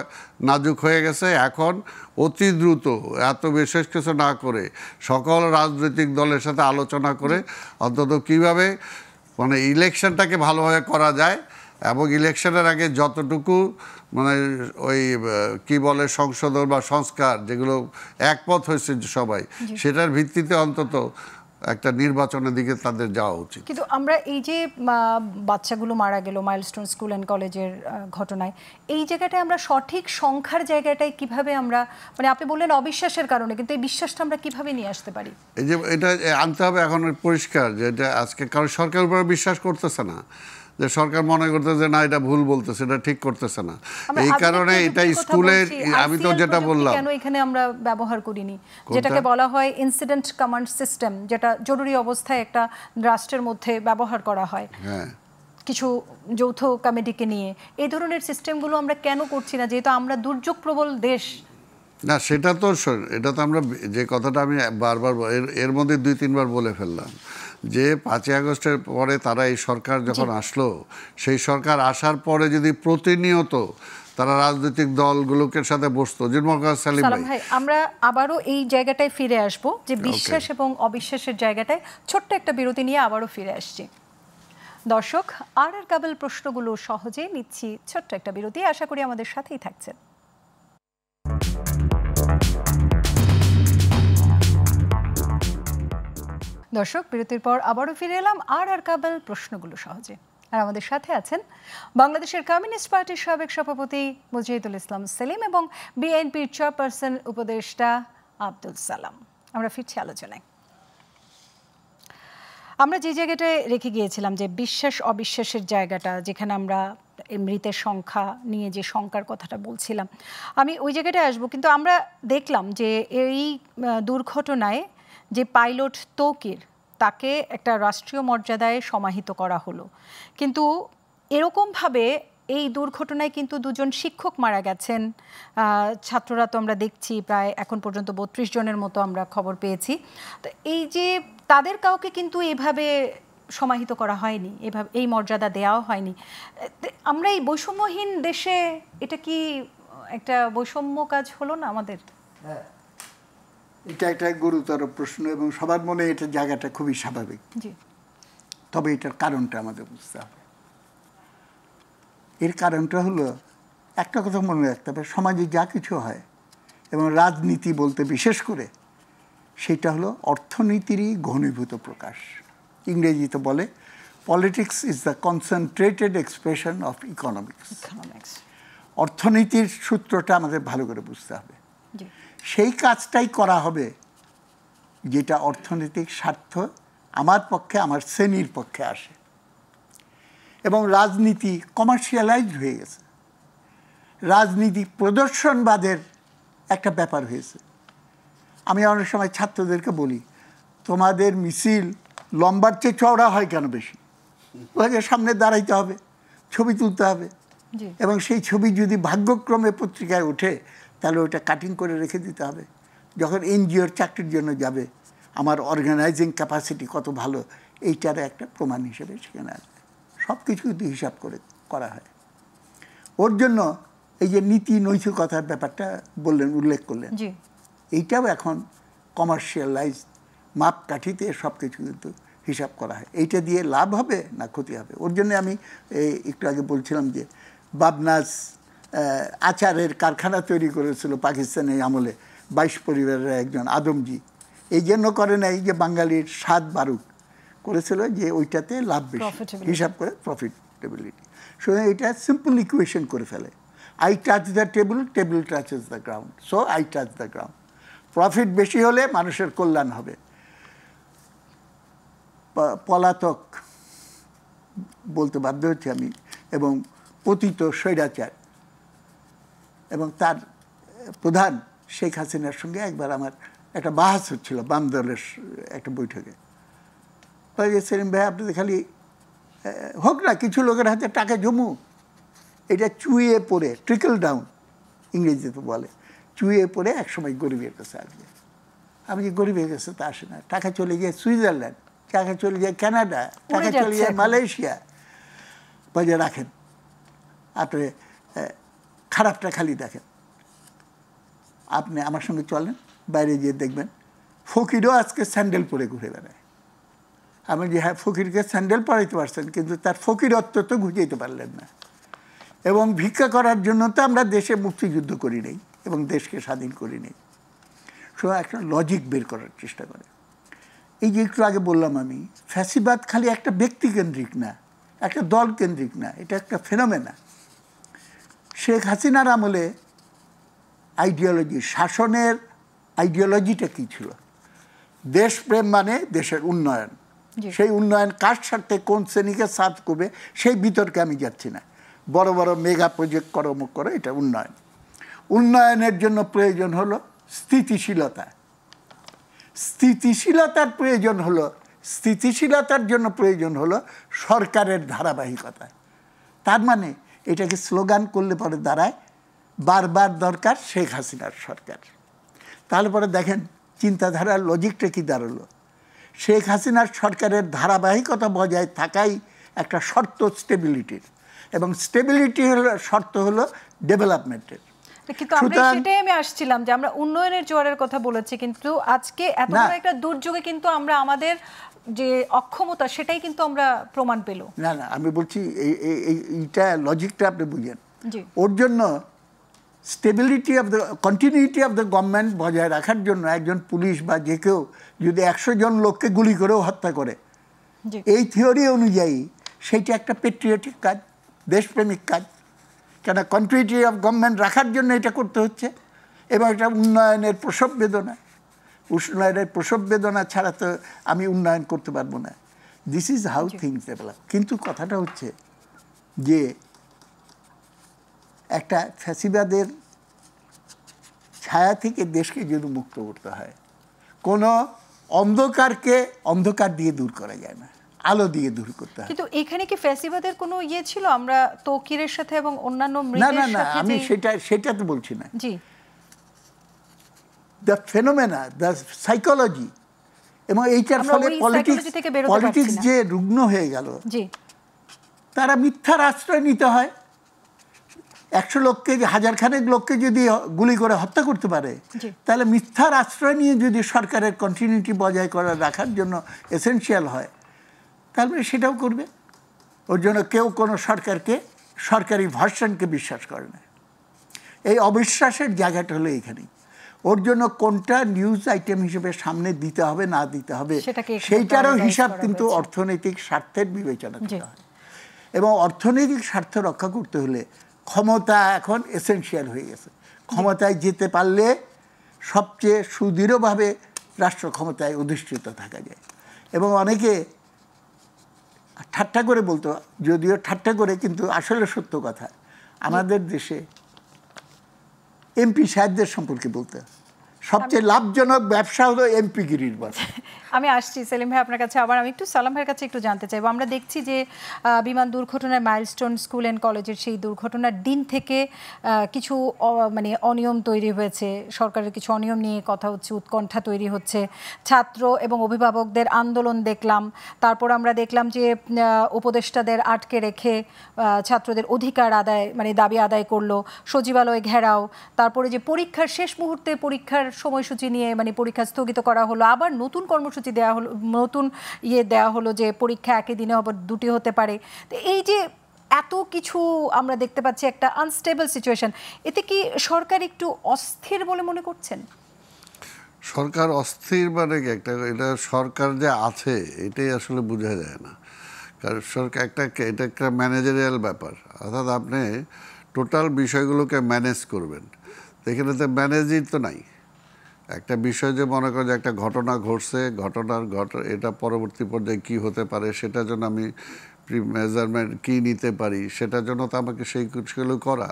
নাজুক হয়ে গেছে। এখন অতি দ্রুত এত বিশেষ কিছু না করে সকল রাজনৈতিক দলের সাথে আলোচনা করে অন্তত কীভাবে মানে ইলেকশনটাকে ভালোভাবে করা যায়, এবং ইলেকশনের আগে যতটুকু মানে ওই কি বলে সংশোধন বা সংস্কার যেগুলো একমত হয়েছে সবাই, সেটার ভিত্তিতে অন্তত একটা নির্বাচনের দিকে তাদের যাওয়া উচিত। কিন্তু আমরা এই যে বাচ্চাগুলো মারা গেল মাইলস্টোন স্কুল অ্যান্ড কলেজের ঘটনায়, এই জায়গাটায় আমরা সঠিক সংখ্যার জায়গাটায় কিভাবে আমরা, মানে আপনি বললেন অবিশ্বাসের কারণে, কিন্তু এই বিশ্বাসটা আমরা কিভাবে নিয়ে আসতে পারি? এই যে এটা আনতে হবে এখন পরিষ্কার, যে এটা আজকে কারণ সরকারের উপরে বিশ্বাস করতেছে না, যে সরকার মনে করতেছে না এটা ভুল বলতেছে, এটা ঠিক করতেছে না। এই কারণে এটা স্কুলের, আমি তো যেটা বললাম, কেন এখানে আমরা ব্যবহার করিনি যেটাকে বলা হয় ইনসিডেন্ট কমান্ড সিস্টেম, যেটা জরুরি অবস্থায় একটা রাষ্ট্রের মধ্যে ব্যবহার করা হয় কিছু যৌথ কমিটিকে নিয়ে, এই ধরনের সিস্টেমগুলো আমরা কেন করছি না, যেহেতু আমরা দুর্যোগ প্রবল দেশ? না সেটা তো, এটা তো আমরা যে কথাটা আমি বারবার এর মধ্যে 2-3 বার বলে ফেললাম, যে 5ই আগস্টের পরে তারা এই সরকার যখন আসলো, সেই সরকার আসার পরে যদি প্রতিনিয়ত তারা রাজনৈতিক দলগুলোকে সাথে বসতো। সালিম ভাই, আমরা আবারও এই জায়গাটায় ফিরে আসব যে বিশ্বাস এবং অবিশ্বাসের জায়গাটায় ছোট্ট একটা বিরতি নিয়ে আবারও ফিরে আসছি। দর্শক, আর কাবেল প্রশ্নগুলো সহজে নিচ্ছি ছোট্ট একটা বিরতি, আশা করি আমাদের সাথেই থাকছেন। দর্শক, বিরতির পর আবারও ফিরে এলাম আর কাবেল প্রশ্নগুলো সহজে। আর আমাদের সাথে আছেন বাংলাদেশের কমিউনিস্ট পার্টির সাবেক সভাপতি মুজাহিদুল ইসলাম সেলিম এবং বিএনপির চেয়ারপারসন উপদেষ্টা আব্দুল সালাম। আমরা ফিরছি আলোচনায়। আমরা যে জায়গাটায় রেখে গিয়েছিলাম যে বিশ্বাস অবিশ্বাসের জায়গাটা, যেখানে আমরা মৃতের সংখ্যা নিয়ে যে শঙ্কার কথাটা বলছিলাম, আমি ওই জায়গাটায় আসবো। কিন্তু আমরা দেখলাম যে এই দুর্ঘটনায় যে পাইলট তৌকির, তাকে একটা রাষ্ট্রীয় মর্যাদায় সমাহিত করা হলো, কিন্তু এরকমভাবে এই দুর্ঘটনায় কিন্তু দুজন শিক্ষক মারা গেছেন। ছাত্ররা তো আমরা দেখছি প্রায় এখন পর্যন্ত 32 জনের মতো আমরা খবর পেয়েছি। তো এই যে তাদের কাউকে কিন্তু এভাবে সমাহিত করা হয়নি, এভাবে এই মর্যাদা দেওয়াও হয়নি। আমরা এই বৈষম্যহীন দেশে এটা কি একটা বৈষম্য কাজ হলো না আমাদের? হ্যাঁ, এটা একটা গুরুতর প্রশ্ন এবং সবার মনে এটা জায়গাটা খুবই স্বাভাবিক। তবে এটার কারণটা আমাদের বুঝতে হবে। এর কারণটা হলো, একটা কথা মনে রাখতে হবে, সমাজে যা কিছু হয় এবং রাজনীতি বলতে বিশেষ করে সেটা হলো অর্থনীতিরই ঘনীভূত প্রকাশ। ইংরেজিতে বলে politics is the concentrated expression of economics. অর্থনীতির সূত্রটা আমাদের ভালো করে বুঝতে হবে। সেই কাজটাই করা হবে যেটা অর্থনৈতিক স্বার্থ আমার পক্ষে, আমার শ্রেণীর পক্ষে আসে। এবং রাজনীতি কমার্শিয়ালাইজড হয়ে গেছে, রাজনীতি প্রদর্শনবাদের একটা ব্যাপার হয়েছে। আমি অনেক সময় ছাত্রদেরকে বলি, তোমাদের মিছিল লম্বার চেয়ে চওড়া হয় কেন বেশি? ওকে সামনে দাঁড়াইতে হবে, ছবি তুলতে হবে, এবং সেই ছবি যদি ভাগ্যক্রমে পত্রিকায় ওঠে তাহলে ওটা কাটিং করে রেখে দিতে হবে। যখন এনজিওর চাকরির জন্য যাবে, আমার অর্গানাইজিং ক্যাপাসিটি কত ভালো, এইটার একটা প্রমাণ হিসেবে সেখানে আসবে। সব কিছু কিন্তু হিসাব করে করা হয়। ওর জন্য এই যে নীতি নৈতিকতার ব্যাপারটা বললেন, উল্লেখ করলেন, এইটাও এখন কমার্শিয়ালাইজ মাপকাঠিতে সব কিছু কিন্তু হিসাব করা হয়। এইটা দিয়ে লাভ হবে না ক্ষতি হবে। ওর জন্য আমি একটু আগে বলছিলাম যে বাবনাস আচারের কারখানা তৈরি করেছিল পাকিস্তানের আমলে 22 পরিবারের একজন আদমজি। এই জন্য করে নাই যে বাঙালির স্বাদ বারুক, করেছিল যে ওইটাতে লাভ বেশি হিসাব করে, প্রফিটেবিলিটি। সুতরাং এটা সিম্পল ইকুয়েশন করে ফেলে। I touch the table, table touches the ground, so I touch the ground. Profit বেশি হলে মানুষের কল্যাণ হবে। পলাতক বলতে বাধ্য হচ্ছি আমি, এবং পতিত স্বৈরাচার এবং তার প্রধান শেখ হাসিনার সঙ্গে একবার আমার একটা বাহাস হচ্ছিল বাম দলের একটা বৈঠকে। সেলিম ভাই, আপনাদের খালি হোক না, কিছু লোকের হাতে টাকা জমু, এটা চুইয়ে পড়ে, ট্রিকল ডাউন ইংরেজিতে বলে, চুইয়ে পড়ে একসময় গরিবের কাছে আসবে। আমি যে গরিবের কাছে তা আসে না, টাকা চলে যায় সুইজারল্যান্ড, টাকা চলে যায় কানাডা, টাকা চলে যায় মালয়েশিয়া। বাজে রাখেন, আপনি খারাপটা খালি দেখেন। আপনি আমার সঙ্গে চলেন, বাইরে গিয়ে দেখবেন ফকিরও আজকে স্যান্ডেল পরে ঘুরে বেড়ায়। আমি যে হ্যাঁ, ফকিরকে স্যান্ডেল পরাইতে পারছেন, কিন্তু তার ফকিরত্ব তো ঘুচাইতে পারলেন না। এবং ভিক্ষা করার জন্য তো আমরা দেশে মুক্তিযুদ্ধ করি নেই এবং দেশকে স্বাধীন করি নেই। সবাই একটা লজিক বের করার চেষ্টা করে। এই যে একটু আগে বললাম আমি, ফ্যাসিবাদ খালি একটা ব্যক্তিকেন্দ্রিক না, একটা দল কেন্দ্রিক না, এটা একটা ফেনোমেনা। শেখ হাসিনার আমলে আইডিওলজি, শাসনের আইডিওলজিটা কী ছিল? দেশপ্রেম মানে দেশের উন্নয়ন। সেই উন্নয়ন কার স্বার্থে, কোন শ্রেণীকে সার্ভ করবে, সেই বিতর্কে আমি যাচ্ছি না। বড় বড় মেগা প্রজেক্ট করো মুখ করো, এটা উন্নয়ন। উন্নয়নের জন্য প্রয়োজন হলো স্থিতিশীলতা। স্থিতিশীলতার প্রয়োজন হলো, স্থিতিশীলতার জন্য প্রয়োজন হলো সরকারের ধারাবাহিকতা। তার মানে এটাকে স্লোগান করলে পরে দাঁড়ায় বারবার দরকার শেখ হাসিনার সরকার। তাহলে পরে দেখেন চিন্তাধারার লজিকটা কি দাঁড়ালো। শেখ হাসিনার সরকারের ধারাবাহিকতা বজায় থাকাই একটা শর্ত স্টেবিলিটির। এবং স্টেবিলিটি হলো শর্ত হলো ডেভেলপমেন্টের। কিন্তু আমরা সেটাই আমি আসছিলাম যে আমরা উন্নয়নের জোয়ারের কথা বলেছি, কিন্তু আজকে এত বড় একটা দুর্যোগে কিন্তু আমরা আমাদের যে অক্ষমতা সেটাই কিন্তু আমরা প্রমাণ পেল না। আমি বলছি এইটা লজিকটা আপনি বুঝেন। ওর জন্য stability of the continuity of the government বজায় রাখার জন্য একজন পুলিশ বা যে কেউ যদি 100 জন লোককে গুলি করেও হত্যা করে, এই থিওরি অনুযায়ী সেইটা একটা পেট্রিয়টিক কাজ, দেশপ্রেমিক কাজ। কেন কন্টিনিউটি অফ গভর্নমেন্ট রাখার জন্য এটা করতে হচ্ছে, এবং এটা উন্নয়নের প্রসব বেদনা। উন্নয়নের প্রসব বেদনা ছাড়া তো আমি উন্নয়ন করতে পারবো না। This is how things develop. কিন্তু কথাটা হচ্ছে যে একটা ফ্যাসিবাদের ছায়া থেকে দেশকে যদি মুক্ত করতে হয়, কোনো অন্ধকারকে অন্ধকার দিয়ে দূর করা যায় না, আলো দিয়ে দূর করতে হয়। কিন্তু এখানে কি ফ্যাসিবাদের কোনো ছিল? আমরা তৌকিরের সাথে এবং অন্যান্য না, আমি সেটা তো বলছি না। জি, দ্য ফেনোমেনা, দ্য সাইকোলজি, এবং এইটার ফলে পলিটিক্স যে রুগ্ন হয়ে গেল, তারা মিথ্যার আশ্রয় নিতে হয়। 100 লোককে, 1000 খানেক লোককে যদি গুলি করে হত্যা করতে পারে, তাহলে মিথ্যার আশ্রয় নিয়ে যদি সরকারের কন্টিনিউটি বজায় করে রাখার জন্য এসেনশিয়াল হয়, তাহলে সেটাও করবে। ওর জন্য কেউ কোনো সরকারি ভার্সনকে বিশ্বাস করে না। এই অবিশ্বাসের জায়গাটা হলো এইখানেই। ওর জন্য কোনটা নিউজ আইটেম হিসেবে সামনে দিতে হবে না দিতে হবে সেইটারও হিসাব কিন্তু অর্থনৈতিক স্বার্থের বিবেচনা করতে হয়। এবং অর্থনৈতিক স্বার্থ রক্ষা করতে হলে ক্ষমতা এখন এসেনশিয়াল হয়ে গেছে। ক্ষমতায় যেতে পারলে সবচেয়ে সুদৃঢ়ভাবে রাষ্ট্র ক্ষমতায় অধিষ্ঠিত থাকা যায়। এবং অনেকে ঠাট্টা করে বলতো, যদিও ঠাট্টা করে কিন্তু আসলে সত্য কথা, আমাদের দেশে এমপি সাহেবদের সম্পর্কে বলতে সবচেয়ে লাভজনক ব্যবসা হলো এমপিগিরির ব্যবসা। আমি আসছি সেলিম ভাই আপনার কাছে আবার। আমি একটু সালাম ভাইয়ের কাছে একটু জানতে চাইবো। আমরা দেখছি যে বিমান দুর্ঘটনার মাইলস্টোন স্কুল অ্যান্ড কলেজের সেই দুর্ঘটনার দিন থেকে কিছু মানে অনিয়ম তৈরি হয়েছে, সরকারের কিছু অনিয়ম নিয়ে কথা হচ্ছে, উৎকণ্ঠা তৈরি হচ্ছে, ছাত্র এবং অভিভাবকদের আন্দোলন দেখলাম। তারপর আমরা দেখলাম যে উপদেষ্টাদের আটকে রেখে ছাত্রদের অধিকার আদায় মানে দাবি আদায় করলো, সচিবালয় ঘেরাও, তারপরে যে পরীক্ষার শেষ মুহূর্তে পরীক্ষার সময়সূচি নিয়ে মানে পরীক্ষা স্থগিত করা হলো, আবার নতুন কর্মসূচি দেওয়া হলো, নতুন দেওয়া হলো যে পরীক্ষা একই দিনে আবার 2টি হতে পারে। তো এই যে এত কিছু আমরা দেখতে পাচ্ছি, একটা আনস্টেবল সিচুয়েশন, এতে কি সরকার একটু অস্থির বলে মনে করছেন? সরকার অস্থির মানে একটা, এটা সরকার যে আছে এটাই আসলে বোঝা যায় না। কারণ সরকার এটা একটা ম্যানেজারিয়াল ব্যাপার, অর্থাৎ আপনি টোটাল বিষয়গুলোকে ম্যানেজ করবেন। এখানে তো ম্যানেজই তো নাই। একটা বিষয় যে মনে করেন যে একটা ঘটনা ঘটছে, এটা পরবর্তী পর্যায়ে কী হতে পারে সেটার জন্য আমি মেজারমেন্ট কী নিতে পারি, সেটার জন্য তো আমাকে সেই কিছুগুলো করা।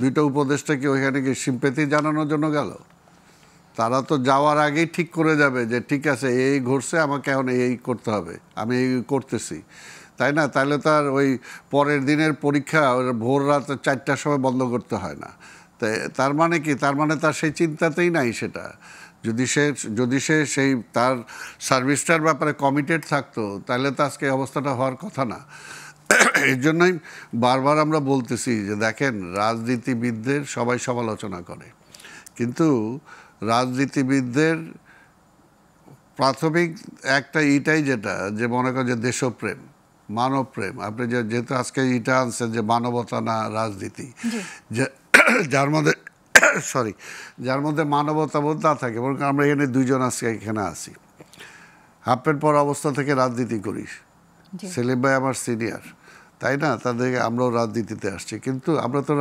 2টা উপদেষ্টা কি ওইখানে কি সিম্প্যাথি জানানোর জন্য গেল? তারা তো যাওয়ার আগেই ঠিক করে যাবে যে ঠিক আছে এই ঘটছে, আমাকে এখন এই করতে হবে, আমি এই করতেছি, তাই না? তাহলে তার ওই পরের দিনের পরীক্ষা ভোর রাত 4টার সময় বন্ধ করতে হয় না। তার মানে কি? তার মানে তার সেই চিন্তাতেই নাই সেটা। যদি সে সেই তার সার্ভিসটার ব্যাপারে কমিটেড থাকতো, তাহলে তো আজকে অবস্থাটা হওয়ার কথা না। এর জন্যই বারবার আমরা বলতেছি যে দেখেন, রাজনীতিবিদদের সবাই সমালোচনা করে, কিন্তু রাজনীতিবিদদের প্রাথমিক একটা ইটাই যেটা যে মনে করেন যে দেশপ্রেম, মানবপ্রেম। আপনি যেহেতু আজকে ইটা আনছেন যে মানবতা না রাজনীতি, যার মধ্যে মানবতাবোধ না থাকে, বরং আমরা এখানে 2 জন আজকে এখানে আছি, হাফ প্যান্ট পরা অবস্থা থেকে রাজনীতি করিস। সেলিম ভাই আমার সিনিয়র, তাই না? তাদেরকে আমরাও রাজনীতিতে আসছি, কিন্তু আমরা তো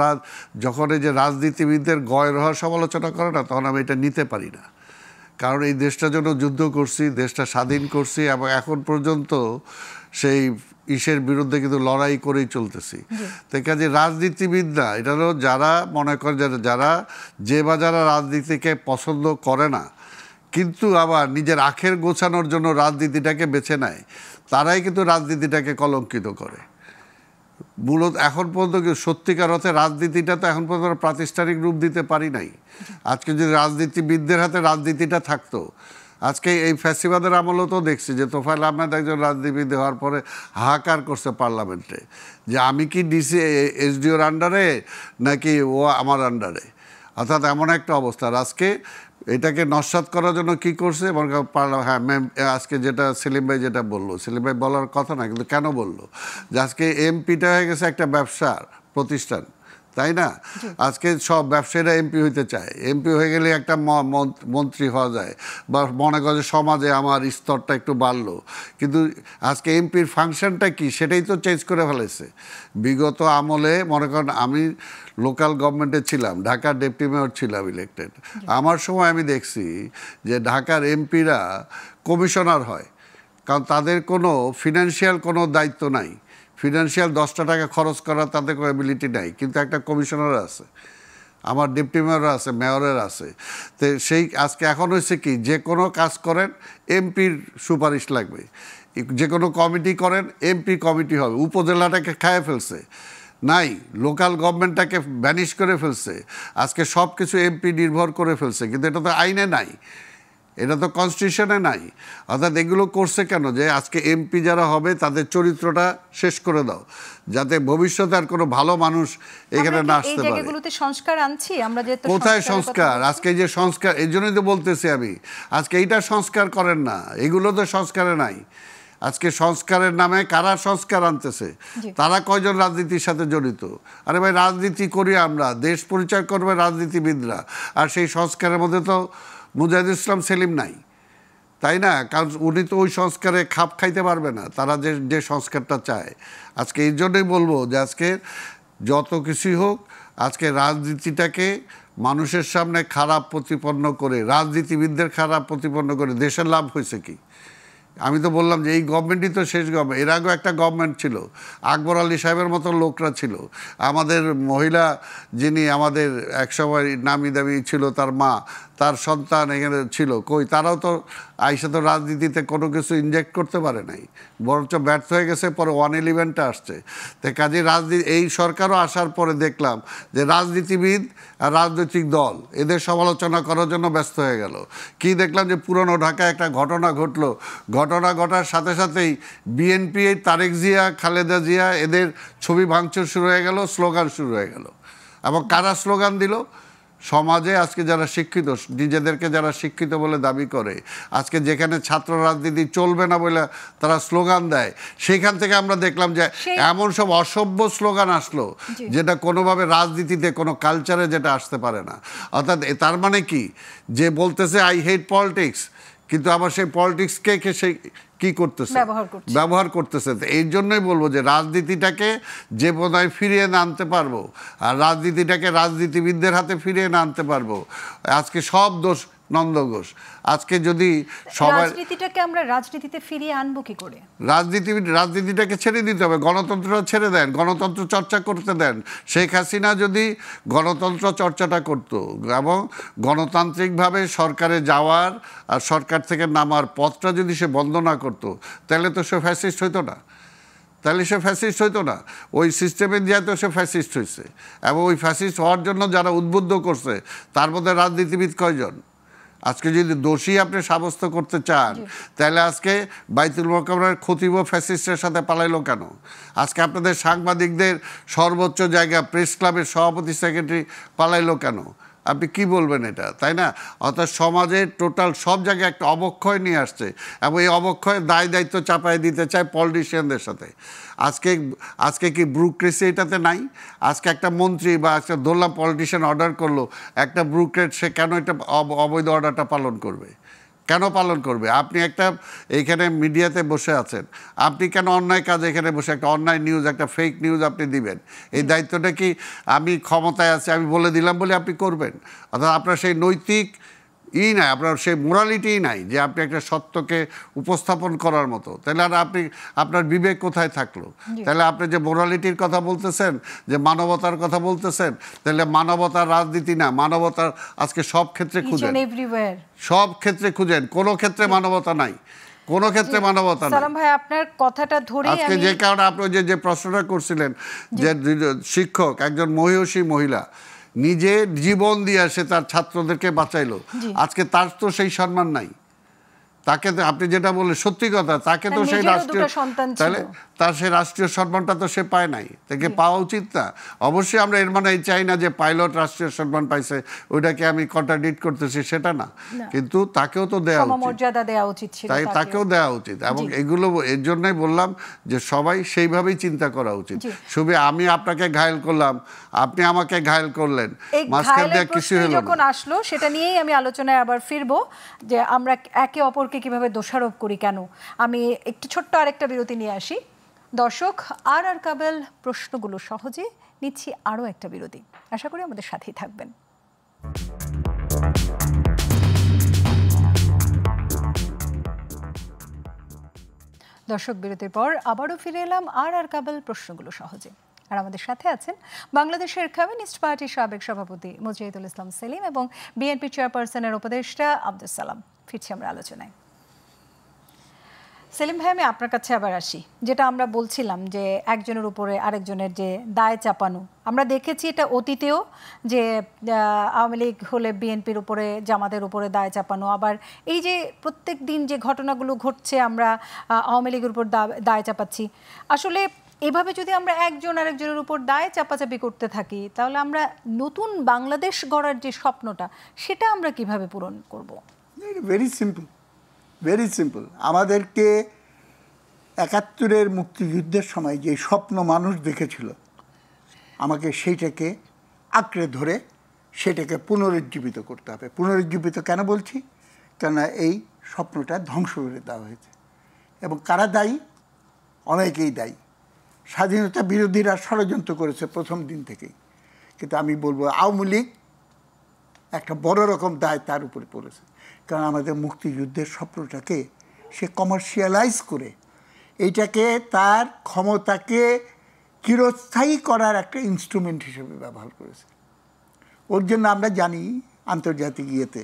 যখন এই যে রাজনীতিবিদদের গয়ের হওয়ার সমালোচনা করে না, তখন আমি এটা নিতে পারি না। কারণ এই দেশটার জন্য যুদ্ধ করছি, দেশটা স্বাধীন করছি, এবং এখন পর্যন্ত সেই ইসের বিরুদ্ধে কিন্তু লড়াই করেই চলতেছি। তো কাজে রাজনীতিবিদ না, এটা হলো যারা মনে করে যারা যারা রাজনীতিকে পছন্দ করে না, কিন্তু আবার নিজের আখের গোছানোর জন্য রাজনীতিটাকে বেছে নেয়, তারাই কিন্তু রাজনীতিটাকে কলঙ্কিত করে। মূলত এখন পর্যন্ত সত্যিকার অর্থে রাজনীতিটা তো এখন পর্যন্ত প্রাতিষ্ঠানিক রূপ দিতে পারি নাই। আজকে যদি রাজনীতিবিদদের হাতে রাজনীতিটা থাকতো, আজকে এই ফ্যাসিবাদের আমলেও তো দেখছি যে তোফায়েল আহমেদ একজন রাজনীতিবিদ হওয়ার পরে হাহাকার করছে পার্লামেন্টে যে আমি কি ডিসি এসডিওর আন্ডারে নাকি ও আমার আন্ডারে, অর্থাৎ এমন একটা অবস্থা। আজকে এটাকে নস্যাৎ করার জন্য কি করছে, হ্যাঁ ম্যাম আজকে যেটা সেলিম ভাই যেটা বললো, সেলিম ভাই বলার কথা না, কিন্তু কেন বললো যে আজকে এমপিটা হয়ে গেছে একটা ব্যবসার প্রতিষ্ঠান, তাই না? আজকে সব ব্যবসায়ীরা এমপি হইতে চায়, এমপি হয়ে গেলে একটা মন্ত্রী হওয়া যায় বা মনে করে সমাজে আমার স্তরটা একটু বাড়লো, কিন্তু আজকে এমপির ফাংশনটা কি সেটাই তো চেঞ্জ করে ফেলেছে। বিগত আমলে মনে করেন আমি লোকাল গভর্নমেন্টে ছিলাম, ঢাকার ডেপুটি মেয়র ছিলাম ইলেক্টেড, আমার সময় আমি দেখছি যে ঢাকার এমপিরা কমিশনার হয়, কারণ তাদের কোনো ফিনান্সিয়াল কোনো দায়িত্ব নাই, ফিনান্সিয়াল 10টা টাকা খরচ করার তাদের কোনো অ্যাবিলিটি নাই, কিন্তু একটা কমিশনার আছে, আমার ডেপুটি মেয়র আছে, মেয়রের আছে। তো সেই আজকে এখন হয়েছে কি, যে কোনো কাজ করেন এমপির সুপারিশ লাগবে, যে কোনো কমিটি করেন এমপি কমিটি হবে, উপজেলাটাকে খায় ফেলছে, নাই লোকাল গভর্নমেন্টটাকে ভ্যানিশ করে ফেলছে, আজকে সব কিছু এমপি নির্ভর করে ফেলছে, কিন্তু এটা তো আইনে নাই, এটা তো কনস্টিটিউশনে নাই। অর্থাৎ এগুলো করছে কেন, যে আজকে এমপি যারা হবে তাদের চরিত্রটা শেষ করে দাও, যাতে ভবিষ্যতে আর কোনো ভালো মানুষ এখানে না আসতে পারে। সংস্কার আনছি আমরা, যে কোথায় সংস্কার? আজকে যে সংস্কার, এই জন্যই তো বলতেছি আমি, আজকে এইটা সংস্কার করেন না, এগুলো তো সংস্কারে নাই। আজকে সংস্কারের নামে কারা সংস্কার আনতেছে, তারা কয়জন রাজনীতির সাথে জড়িত? আরে ভাই রাজনীতি করি আমরা, দেশ পরিচয় করবে রাজনীতিবিদরা, আর সেই সংস্কারের মধ্যে তো মুজাহিদুল ইসলাম সেলিম নাই, তাই না? কারণ উনি তো ওই সংস্কারে খাপ খাইতে পারবে না, তারা যে সংস্কারটা চায়। আজকে এই জন্যই বলবো যে আজকে যত কিছুই হোক, আজকে রাজনীতিটাকে মানুষের সামনে খারাপ প্রতিপন্ন করে, রাজনীতিবিদদের খারাপ প্রতিপন্ন করে দেশের লাভ হয়েছে কি? আমি তো বললাম যে এই গভর্নমেন্টই তো শেষ গভর্নমেন্ট, এর আগেও একটা গভর্নমেন্ট ছিল, আকবর আলী সাহেবের মতো লোকরা ছিল, আমাদের মহিলা যিনি আমাদের একসময় নামি দামি ছিল, তার মা, তার সন্তান এখানে ছিল, কই তারাও তো আইসা তো রাজনীতিতে কোনো কিছু ইনজেক্ট করতে পারে নাই, বরঞ্চ ব্যর্থ হয়ে গেছে, পরে 111টা আসছে। তাই কাজে রাজনীতি, এই সরকারও আসার পরে দেখলাম যে রাজনীতিবিদ আর রাজনৈতিক দল এদের সমালোচনা করার জন্য ব্যস্ত হয়ে গেল। কি দেখলাম যে পুরনো ঢাকায় একটা ঘটনা ঘটলো, ঘটনা ঘটার সাথে সাথেই বিএনপি, তারেক জিয়া, খালেদা জিয়া এদের ছবি ভাঙচুর শুরু হয়ে গেল, স্লোগান শুরু হয়ে গেল। এবং কারা স্লোগান দিল? সমাজে আজকে যারা শিক্ষিত, নিজেদেরকে যারা শিক্ষিত বলে দাবি করে, আজকে যেখানে ছাত্র রাজনীতি চলবে না বলে তারা স্লোগান দেয়, সেখান থেকে আমরা দেখলাম যে এমন সব অসভ্য স্লোগান আসলো যেটা কোনোভাবে রাজনীতিতে, কোনো কালচারে যেটা আসতে পারে না। অর্থাৎ তার মানে কি, যে বলতেছে আই হেট পলিটিক্স, কিন্তু আবার সেই পলিটিক্সকে সেই কি করতেছে, ব্যবহার করতেছে। এই জন্যই বলবো যে রাজনীতিটাকে যে বোধহয় ফিরিয়ে না আনতে পারবো, আর রাজনীতিটাকে রাজনীতিবিদদের হাতে ফিরিয়ে না আনতে পারবো, আজকে সব দোষ নন্দ ঘোষ। আজকে যদি সবাই, রাজনীতিটাকে আমরা রাজনীতিতে ফিরিয়ে আনবো কি করে? রাজনীতিটাকে ছেড়ে দিতে হবে, গণতন্ত্রটা ছেড়ে দেন, গণতন্ত্র চর্চা করতে দেন। শেখ হাসিনা যদি গণতন্ত্র চর্চাটা করতো এবং গণতান্ত্রিকভাবে সরকারে যাওয়ার আর সরকার থেকে নামার পথটা যদি সে বন্ধ না করতো, তাহলে তো সে ফ্যাসিস্ট হইতো না, তাহলে সে ফ্যাসিস্ট হইতো না। ওই সিস্টেমে দিয়ে তো সে ফ্যাসিস্ট হয়েছে, এবং ওই ফ্যাসিস্ট হওয়ার জন্য যারা উদ্বুদ্ধ করছে তার মধ্যে রাজনীতিবিদ কয়জন? আজকে যদি দোষী আপনি সাব্যস্ত করতে চান, তাহলে আজকে বাইতুল মোকাররমের খতিব ফ্যাসিস্টের সাথে পালাইলো কেন? আজকে আপনাদের সাংবাদিকদের সর্বোচ্চ জায়গা প্রেস ক্লাবের সভাপতি সেক্রেটারি পালাইলো কেন? আপনি কি বলবেন এটা, তাই না? অর্থাৎ সমাজের টোটাল সব জায়গায় একটা অবক্ষয় নিয়ে আসছে, এবং এই অবক্ষয়ের দায় দায়িত্ব চাপাই দিতে চায় পলিটিশিয়ানদের সাথে। আজকে কি ব্রুক্রেসি এটাতে নাই? আজকে একটা মন্ত্রী বা একটা দোল্লা পলিটিশিয়ান অর্ডার করলো, একটা ব্রুক্রেট সে কেন একটা অবৈধ অর্ডারটা পালন করবে? কেন পালন করবে? আপনি একটা এইখানে মিডিয়াতে বসে আছেন, আপনি কেন অন্যায় কাজ এখানে বসে একটা অন্যায় নিউজ, একটা ফেক নিউজ আপনি দিবেন? এই দায়িত্বটা কি আমি ক্ষমতায় আছি আমি বলে দিলাম বলে আপনি করবেন? অর্থাৎ আপনার সেই নৈতিক নাই, আপনার সেই মোরালিটিই নাই যে আপনি একটা সত্যকে উপস্থাপন করার মতো। তাহলে আর আপনার বিবেক কোথায় থাকলো? তাহলে আপনি যে মোরালিটির কথা বলতেছেন, যে মানবতার কথা বলতেছেন, তাহলে মানবতার রাজনীতি না, মানবতার আজকে সব ক্ষেত্রে খুঁজেন, সব ক্ষেত্রে খুঁজেন, কোনো ক্ষেত্রে মানবতা নাই, কোনো ক্ষেত্রে মানবতা নাই। সালাম ভাই, আপনার কথাটা ধরে আজকে যে কারণে আপনি যে প্রশ্নটা করছিলেন, যে শিক্ষক একজন মহিষী মহিলা নিজে জীবন দিয়ে সে তার ছাত্রদেরকে বাঁচাইলো, আজকে তার তো সেই সম্মান নাই, তাকে তো আপনি যেটা বললেন সত্যি কথা, তাকে তো সেই রাষ্ট্রীয় তাহলে তার সেই রাষ্ট্রীয় সম্মানটা তো সে পায় নাই, তাকে পাওয়া উচিত না। অবশ্যই আমরা এর মানে চাই না যে পাইলট রাষ্ট্রীয় সম্মান পাইছে ওইটাকে আমি কন্ট্রাডিক্ট করতেছি, সেটা না, কিন্তু তাকেও তো দেওয়া উচিত, তাই তাকেও দেওয়া উচিত। এবং এগুলো এর জন্যই বললাম যে সবাই সেইভাবেই চিন্তা করা উচিত। শুধু আমি আপনাকে ঘায়েল করলাম, আপনি আমাকে ঘায়েল করলেন, মাঝখান দিয়ে কিছু হলো যখন আসলো সেটা নিয়েই আমি আলোচনায় আবার ফিরবো যে আমরা একে অপরকে কিভাবে দোষারোপ করি কেন। আমি একটু ছোট্ট আরেকটা বিরতি নিয়ে আসি। দর্শক, আর কাবেল প্রশ্নগুলো সহজে নিচ্ছি আরও একটা বিরতি, আশা করি আমাদের সাথেই থাকবেন। দর্শক, বিরতির পর আবারও ফিরে এলাম আর কাবেল প্রশ্নগুলো সহজে। আর আমাদের সাথে আছেন বাংলাদেশের কমিউনিস্ট পার্টির সাবেক সভাপতি মুজাহিদুল ইসলাম সেলিম এবং বিএনপি চেয়ারপারসনের উপদেষ্টা আব্দুস সালাম। ফিরছি আমরা আলোচনায়। সেলিম ভাই, আমি আপনার কাছে আবার আসি। যেটা আমরা বলছিলাম যে একজনের উপরে আরেকজনের যে দায় চাপানো, আমরা দেখেছি এটা অতীতেও, যে আওয়ামী লীগ হলে বিএনপির উপরে, জামাতের উপরে দায় চাপানো। আবার এই যে প্রত্যেক দিন যে ঘটনাগুলো ঘটছে, আমরা আওয়ামী লীগের উপর দায় চাপাচ্ছি। আসলে এভাবে যদি আমরা একজন আরেকজনের উপর দায় চাপাচাপি করতে থাকি, তাহলে আমরা নতুন বাংলাদেশ গড়ার যে স্বপ্নটা, সেটা আমরা কিভাবে পূরণ করব? Very simple, very simple. আমাদেরকে ৭১-এর মুক্তিযুদ্ধের সময় যে স্বপ্ন মানুষ দেখেছিল, আমাকে সেইটাকে আঁকড়ে ধরে সেটাকে পুনরুজ্জীবিত করতে হবে। পুনরুজ্জীবিত কেন বলছি? কেননা এই স্বপ্নটা ধ্বংস করে দেওয়া হয়েছে। এবং কারা দায়ী? অনেকেই দায়ী। স্বাধীনতা বিরোধীরা ষড়যন্ত্র করেছে প্রথম দিন থেকেই, কিন্তু আমি বলবো আওয়ামী লীগ একটা বড় রকম দায় তার উপরে পড়েছে। কারণ আমাদের মুক্তিযুদ্ধের স্বপ্নটাকে সে কমার্শিয়ালাইজ করে এইটাকে তার ক্ষমতাকে চিরস্থায়ী করার একটা ইনস্ট্রুমেন্ট হিসেবে ব্যবহার করেছে। ওর জন্য আমরা জানি আন্তর্জাতিক ইয়েতে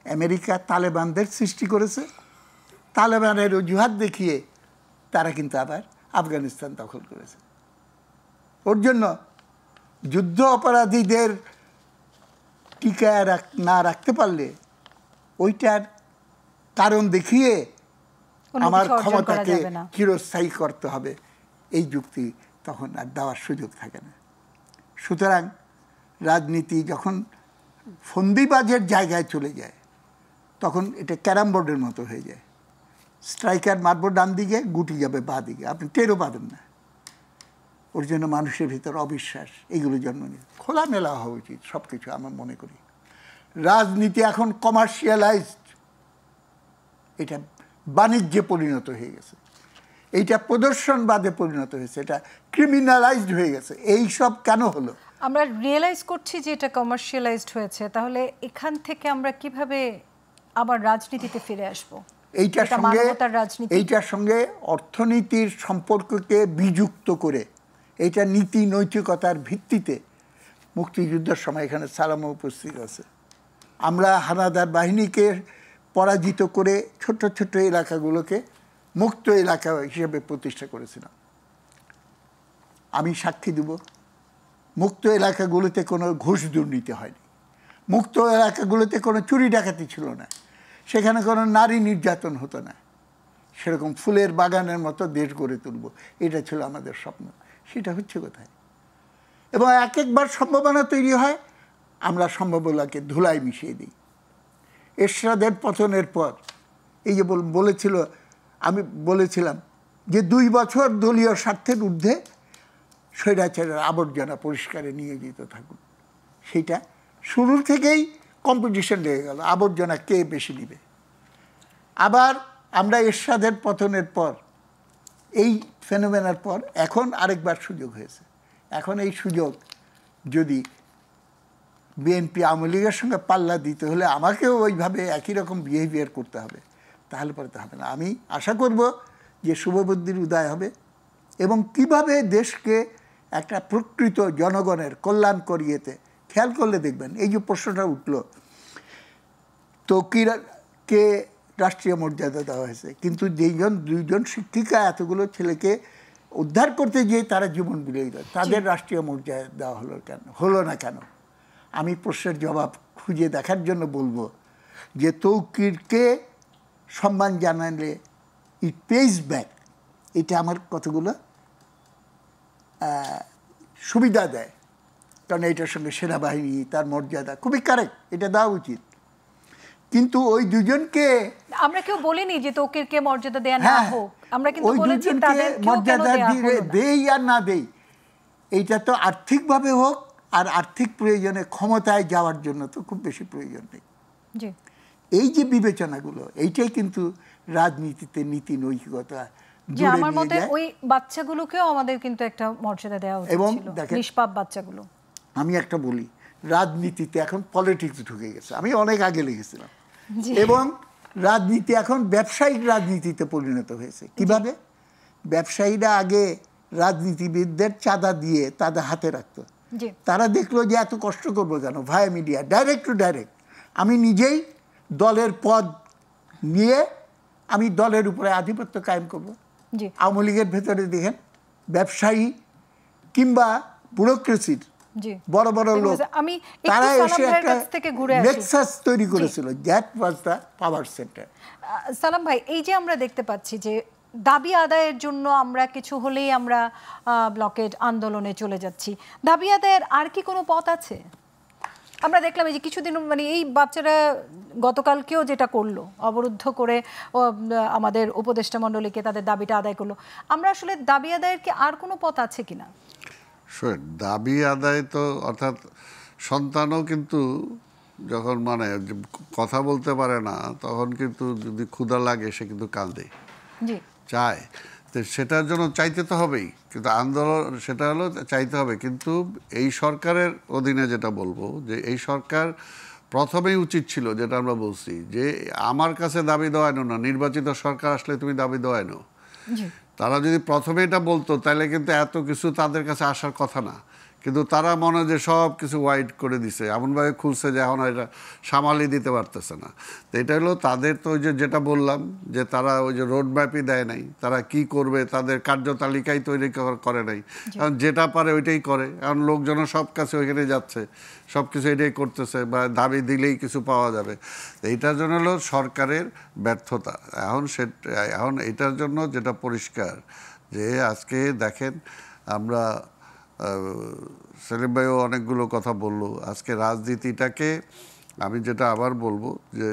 আমেরিকা তালেবানদের সৃষ্টি করেছে, তালেবানের অজুহাত দেখিয়ে তারা কিন্তু আবার আফগানিস্তান দখল করেছে। ওর জন্য যুদ্ধ অপরাধীদের টিকায় না রাখতে পারলে ওইটার কারণ দেখিয়ে আমার ক্ষমতাকে চিরস্থায়ী করতে হবে, এই যুক্তি তখন আর দেওয়ার সুযোগ থাকে না। সুতরাং রাজনীতি যখন ফন্দিবাজের জায়গায় চলে যায়, তখন এটা ক্যারাম বোর্ডের মতো হয়ে যায়। স্ট্রাইকার মারবো ডান দিকে, গুটি যাবে বাঁ দিকে, আপনি টেরও পাবেন না। ওর জন্য মানুষের ভিতর অবিশ্বাস, এইগুলো জন্ম নিয়ে খোলামেলা হওয়া উচিত সব কিছু। আমার মনে করি রাজনীতি এখন কমার্শিয়ালাইজড, এটা বাণিজ্যে পরিণত হয়ে গেছে, এইটা প্রদর্শনবাদে পরিণত হয়েছে, এটা ক্রিমিনালাইজড হয়ে গেছে। এই সব কেন হলো? আমরা রিয়েলাইজ করছি যে এটা কমার্শিয়ালাইজড হয়েছে। তাহলে এখান থেকে আমরা কিভাবে আবার রাজনীতিতে ফিরে আসবো? এইটার সঙ্গে অর্থনীতির সম্পর্ককে বিযুক্ত করে, এইটা নীতি নৈতিকতার ভিত্তিতে মুক্তিযুদ্ধের সময় এখানে সালামও উপস্থিত আছে। আমরা হানাদার বাহিনীকে পরাজিত করে ছোট ছোট এলাকাগুলোকে মুক্ত এলাকা হিসেবে প্রতিষ্ঠা করেছিলাম। আমি সাক্ষী দেব, মুক্ত এলাকাগুলোতে কোনো ঘুষ দুর্নীতি হয়নি, মুক্ত এলাকাগুলোতে কোনো চুরি ডাকাতি ছিল না, সেখানে কোনো নারী নির্যাতন হতো না। সেরকম ফুলের বাগানের মতো দেশ গড়ে তুলব, এটা ছিল আমাদের স্বপ্ন। সেটা হচ্ছে কোথায়? এবং এক একবার সম্ভাবনা তৈরি হয়, আমরা সম্ভাবনাকে ধুলায় মিশিয়ে দিই। এরশাদের পতনের পর এই যে বলেছিল, আমি বলেছিলাম যে 2 বছর দলীয় স্বার্থের ঊর্ধ্বে স্বৈরাচারের আবর্জনা পরিষ্কারে নিয়োজিত থাকুন। সেইটা শুরু থেকেই কম্পিটিশন লেগে গেল, আবর্জনা কে বেশি নিবে। আবার আমরা এরশাদের পতনের পর, এই ফেনোমেনার পর এখন আরেকবার সুযোগ হয়েছে। এখন এই সুযোগ যদি বিএনপি আওয়ামী লীগের সঙ্গে পাল্লা দিতে হলে আমাকেও ওইভাবে একই রকম বিহেভিয়ার করতে হবে, তাহলে পরে তো হবে না। আমি আশা করব যে শুভবুদ্ধির উদয় হবে এবং কিভাবে দেশকে একটা প্রকৃত জনগণের কল্যাণ করিয়েতে, খেয়াল করলে দেখবেন এই যে প্রশ্নটা উঠল, তৌকিরকে রাষ্ট্রীয় মর্যাদা দেওয়া হয়েছে, কিন্তু 2জন শিক্ষিকা এতগুলো ছেলেকে উদ্ধার করতে গিয়ে তারা জীবন বিলিয়ে দিল, তাদের রাষ্ট্রীয় মর্যাদা দেওয়া হলো না কেন? আমি প্রশ্নের জবাব খুঁজে দেখার জন্য বলবো যে তৌকিরকে সম্মান জানালে ইট পেজ ব্যাক, এটা আমার কতগুলো সুবিধা দেয়। কারণ এটার সঙ্গে সেনাবাহিনী তার মর্যাদা খুবই কারেক্ট, এটা দেওয়া উচিত। কিন্তু ওই দুজনকে আমরা কেউ বলিনি যে তোকে মর্যাদা দেয়া না হ্যাঁ, হোক, আমরা কিন্তু ওই বলেছি দুজনকে তাদের মর্যাদা দেই আর না দেই, এইটা তো আর্থিকভাবে হোক আর আর্থিক প্রয়োজনে ক্ষমতায় যাওয়ার জন্য তো খুব বেশি প্রয়োজন নেই। জি, এই যে বিবেচনাগুলো, এইটাই কিন্তু রাজনীতিতে নীতি নৈতিকতা যে আমার মতে ওই বাচ্চাগুলোকেও আমাদের কিন্তু একটা মর্যাদা দেওয়া উচিত এবং ছিল, দেখেন, নিষ্পাপ বাচ্চাগুলো। আমি একটা বলি, রাজনীতিতে এখন পলিটিক্স ঢুকে গেছে, আমি অনেক আগে লিখেছিলাম। এবং রাজনীতি এখন ব্যবসায়িক রাজনীতিতে পরিণত হয়েছে। কিভাবে? ব্যবসায়ীরা আগে রাজনীতিবিদদের চাঁদা দিয়ে তাদের হাতে রাখতো, তারা দেখলো যে এত কষ্ট করবো কেন, ভায়া মিডিয়া, ডাইরেক্ট টু ডাইরেক্ট আমি নিজেই দলের পদ নিয়ে আমি দলের উপরে আধিপত্য কায়েম করব। আওয়ামী লীগের ভেতরে দেখেন ব্যবসায়ী কিংবা ব্যুরোক্রেসির বড় বড় লোক, তারা এসে একটা নেক্সাস তৈরি করেছিল, that was the power centre. সালাম ভাই, এই যে আমরা দেখতে পাচ্ছি যে দাবি আদায়ের জন্য আমরা কিছু হলেই আমরা ব্লকেড আন্দোলনে চলে যাচ্ছি, দাবি আদায়ের আর কি কোনো পথ আছে? আমরা দেখলাম এই যে কিছুদিন মানে এই বাচ্চারা গতকালকেও যেটা করলো, অবরুদ্ধ করে আমাদের উপদেষ্টা মণ্ডলীকে তাদের দাবিটা আদায় করলো, আমরা আসলে দাবি আদায়ের কি আর কোনো পথ আছে কিনা? দাবি আদায় তো, অর্থাৎ সন্তানও কিন্তু যখন মানে কথা বলতে পারে না, তখন কিন্তু যদি ক্ষুধা লাগে সে কিন্তু কাঁদে, চায়, তো সেটার জন্য চাইতে তো হবেই। কিন্তু আন্দোলন সেটা হলো চাইতে হবে। কিন্তু এই সরকারের অধীনে যেটা বলবো, যে এই সরকার প্রথমেই উচিত ছিল, যেটা আমরা বলছি, যে আমার কাছে দাবি দেওয়ানো না, নির্বাচিত সরকার আসলে তুমি দাবি দেওয়ানো। তারা যদি প্রথমে এটা বলতো তাহলে কিন্তু এত কিছু তাদের কাছে আসার কথা না। কিন্তু তারা মনে যে সব কিছু ওয়াইড করে দিছে, এমনভাবে খুলছে যে এখন এটা সামালি দিতে পারতেছে না। তো এটা হলো তাদের, তো ওই যেটা বললাম, যে তারা ওই যে রোড ম্যাপই দেয় নাই, তারা কি করবে তাদের কার্যতালিকাই তৈরি করে নাই, কারণ যেটা পারে ওইটাই করে। এখন লোকজনও সব কাছে ওইখানে যাচ্ছে, সব কিছু এটাই করতেছে, বা দাবি দিলেই কিছু পাওয়া যাবে। এইটার জন্য হলো সরকারের ব্যর্থতা। এখন এটার জন্য যেটা পরিষ্কার, যে আজকে দেখেন আমরা সেলিম ভাইও অনেকগুলো কথা বললো, আজকে রাজনীতিটাকে আমি যেটা আবার বলবো, যে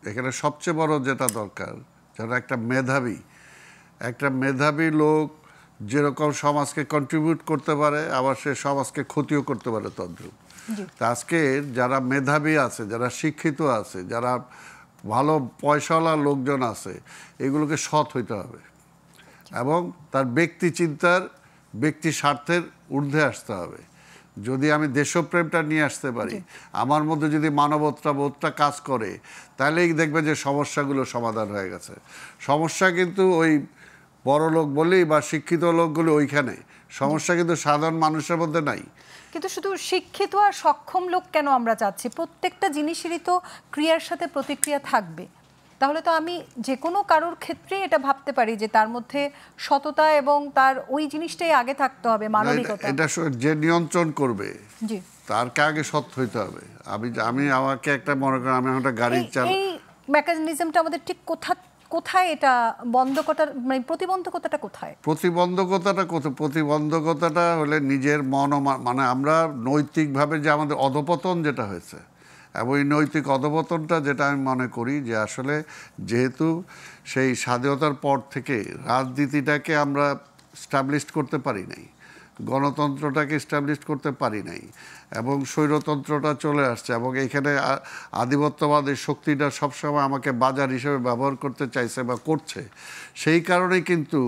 এখানে সবচেয়ে বড় যেটা দরকার, যেন একটা মেধাবী লোক যেরকম সমাজকে কন্ট্রিবিউট করতে পারে, আবার সে সমাজকে ক্ষতিও করতে পারে তদ্রুপ। আজকে যারা মেধাবী আছে, যারা শিক্ষিত আছে, যারা ভালো পয়সাওয়ালা লোকজন আছে, এগুলোকে সৎ হইতে হবে এবং তার ব্যক্তি চিন্তার, ব্যক্তি স্বার্থের ঊর্ধ্বে আসতে হবে। যদি আমি দেশপ্রেমটা নিয়ে আসতে পারি, আমার মধ্যে যদি মানবতাবোধটা কাজ করে, তাহলেই দেখবে যে সমস্যাগুলো সমাধান হয়ে গেছে। সমস্যা কিন্তু ওই বড় লোক বলেই বা শিক্ষিত লোকগুলো ওইখানে, সমস্যা কিন্তু সাধারণ মানুষের মধ্যে নাই। কিন্তু শুধু শিক্ষিত আর সক্ষম লোক কেন আমরা চাচ্ছি? প্রত্যেকটা জিনিসেরই তো ক্রিয়ার সাথে প্রতিক্রিয়া থাকবে। তাহলে তো আমি যে কোনো কারোর ক্ষেত্রে এটা ভাবতে পারি যে তার মধ্যে সততা এবং তার ওই জিনিসটাই আগে থাকতে হবে, মানবিকতা। এটা যে নিয়ন্ত্রণ করবে তার আগে সৎ হইতে হবে। আমি আমাকে একটা মনে করেন, আমি একটা গাড়ি চালাই, এই মেকানিজমটা আমাদের ঠিক কোথায় এটা বন্ধ করার মানে প্রতিবন্ধকতাটা কোথায়? প্রতিবন্ধকতাটা হলে নিজের মানে আমরা নৈতিকভাবে যে আমাদের অধপতন যেটা হয়েছে, এবং এই নৈতিক অধপতনটা যেটা আমি মনে করি, যে আসলে যেহেতু সেই স্বাধীনতার পর থেকে রাজনীতিটাকে আমরা স্টাবলিশ করতে পারি নাই, গণতন্ত্রটাকে স্টাবলিশ করতে পারি নাই, এবং স্বৈরতন্ত্রটা চলে আসছে, এবং এইখানে আধিপত্যবাদের শক্তিটা সবসময় আমাকে বাজার হিসেবে ব্যবহার করতে চাইছে বা করছে। সেই কারণেই কিন্তু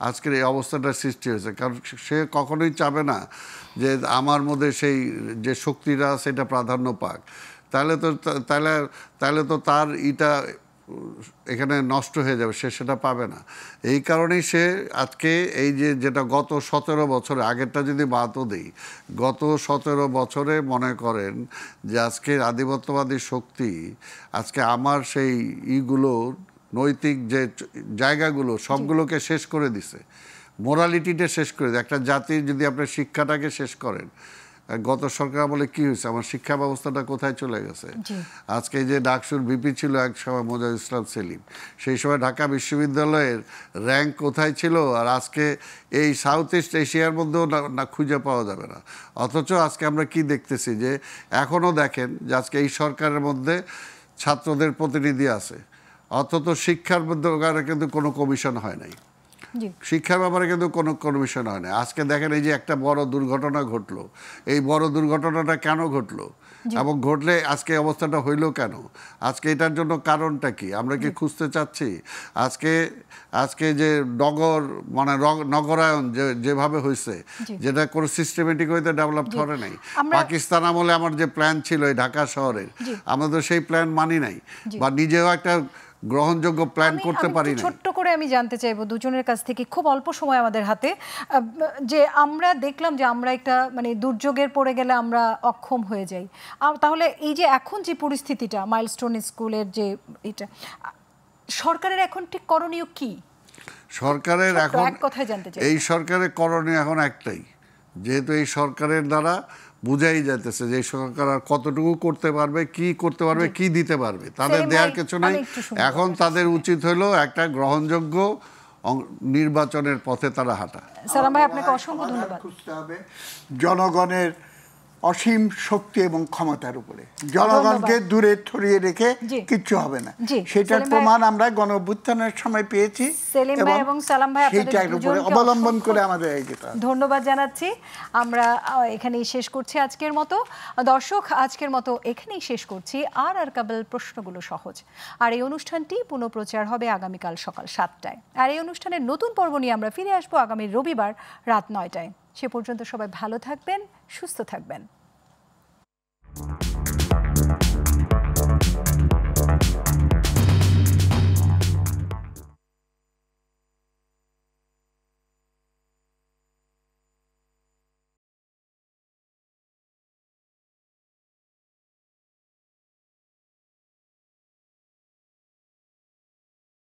আজকের এই অবস্থাটার সৃষ্টি হয়েছে। কারণ সে কখনোই চাবে না যে আমার মধ্যে সেই যে শক্তিটা সেটা প্রাধান্য পাক। তাহলে তো তার এখানে নষ্ট হয়ে যাবে, সে সেটা পাবে না। এই কারণেই সে আজকে এই যেটা গত 17 বছরে, আগেরটা যদি বাদও দিই, গত 17 বছরে মনে করেন যে আজকে আধিপত্যবাদী শক্তি আজকে আমার সেই নৈতিক যে জায়গাগুলো সবগুলোকে শেষ করে দিছে, মোরালিটিটা শেষ করে দিছে। একটা জাতির যদি আপনি শিক্ষাটাকে শেষ করেন, গত সরকার আমলে কি হয়েছে, আমার শিক্ষা ব্যবস্থাটা কোথায় চলে গেছে। আজকে যে ডাকসুর ভিপি ছিল এক সময় মোজাহিদ ইসলাম সেলিম, সেই সময় ঢাকা বিশ্ববিদ্যালয়ের র্যাঙ্ক কোথায় ছিল, আর আজকে এই সাউথ ইস্ট এশিয়ার মধ্যেও না খুঁজে পাওয়া যাবে না। অথচ আজকে আমরা কি দেখতেছি যে এখনও দেখেন যে আজকে এই সরকারের মধ্যে ছাত্রদের প্রতিনিধি আছে, অথচ শিক্ষার মধ্যে কিন্তু কোনো কমিশন হয় নাই, শিক্ষার ব্যাপারে কিন্তু কোনো কমিশন হয় না। আজকে দেখেন এই যে একটা বড় দুর্ঘটনা ঘটলো, এই বড় দুর্ঘটনাটা কেন ঘটলো এবং ঘটলে আজকে অবস্থাটা হইলো কেন, আজকে এটার জন্য কারণটা কি আমরা কি খুঁজতে চাচ্ছি। আজকে যে নগরায়ন যেভাবে হয়েছে, যেটা কোনো সিস্টেমেটিক হইতে ডেভেলপ করে নাই। পাকিস্তান আমলে আমার যে প্ল্যান ছিল এই ঢাকা শহরের, আমরা তো সেই প্ল্যান মানি নাই বা নিজেও একটা গ্রহণযোগ্য প্ল্যান করতে পারি না। ছোট্ট করে আমি জানতে চাইবো দুজনের কাছ থেকে, খুব অল্প সময় আমাদের হাতে, যে আমরা দেখলাম যে আমরা একটা মানে দুর্যোগের পড়ে গেলে আমরা অক্ষম হয়ে যাই, তাহলে এই যে এখন যে পরিস্থিতিটা মাইলস্টোন স্কুলের যে এটা, সরকারের এখন ঠিক করণীয় কি? সরকারের এখন এক কথায় জানতে চাই, এই সরকারের করণীয় এখন একটাই, যেহেতু এই সরকারের দ্বারা বুঝাই যাইতেছে যে সরকার আর কতটুকু করতে পারবে, কি করতে পারবে, কি দিতে পারবে, তাদের দেওয়ার কিছু নাই। এখন তাদের উচিত হলো একটা গ্রহণযোগ্য নির্বাচনের পথে তারা হাঁটা। সালাম ভাই, আপনাকে অসংখ্য ধন্যবাদ। খুঁজতে হবে জনগণের অসীম শক্তি এবং ক্ষমতার উপরে, জনগণকে দূরে ছড়িয়ে রেখে কিচ্ছু হবে না, সেটার প্রমাণ আমরা গণ অভ্যুত্থানের সময় পেয়েছি। সেলিম ভাই এবং সালাম ভাই, সেটার উপরে অবলম্বন করে আমাদের এগিয়ে যেতে হবে। ধন্যবাদ জানাচ্ছি। আমরা এখানেই শেষ করছি আজকের মতো। দর্শক, আজকের মতো এখানেই শেষ করছি আর কাবল প্রশ্নগুলো সহজ। আর এই অনুষ্ঠানটি পুনঃপ্রচার হবে আগামীকাল সকাল 7টায়। আর এই অনুষ্ঠানের নতুন পর্ব নিয়ে আমরা ফিরে আসবো আগামী রবিবার রাত 9টায়। সে পর্যন্ত সবাই ভালো থাকবেন, সুস্থ থাকবেন।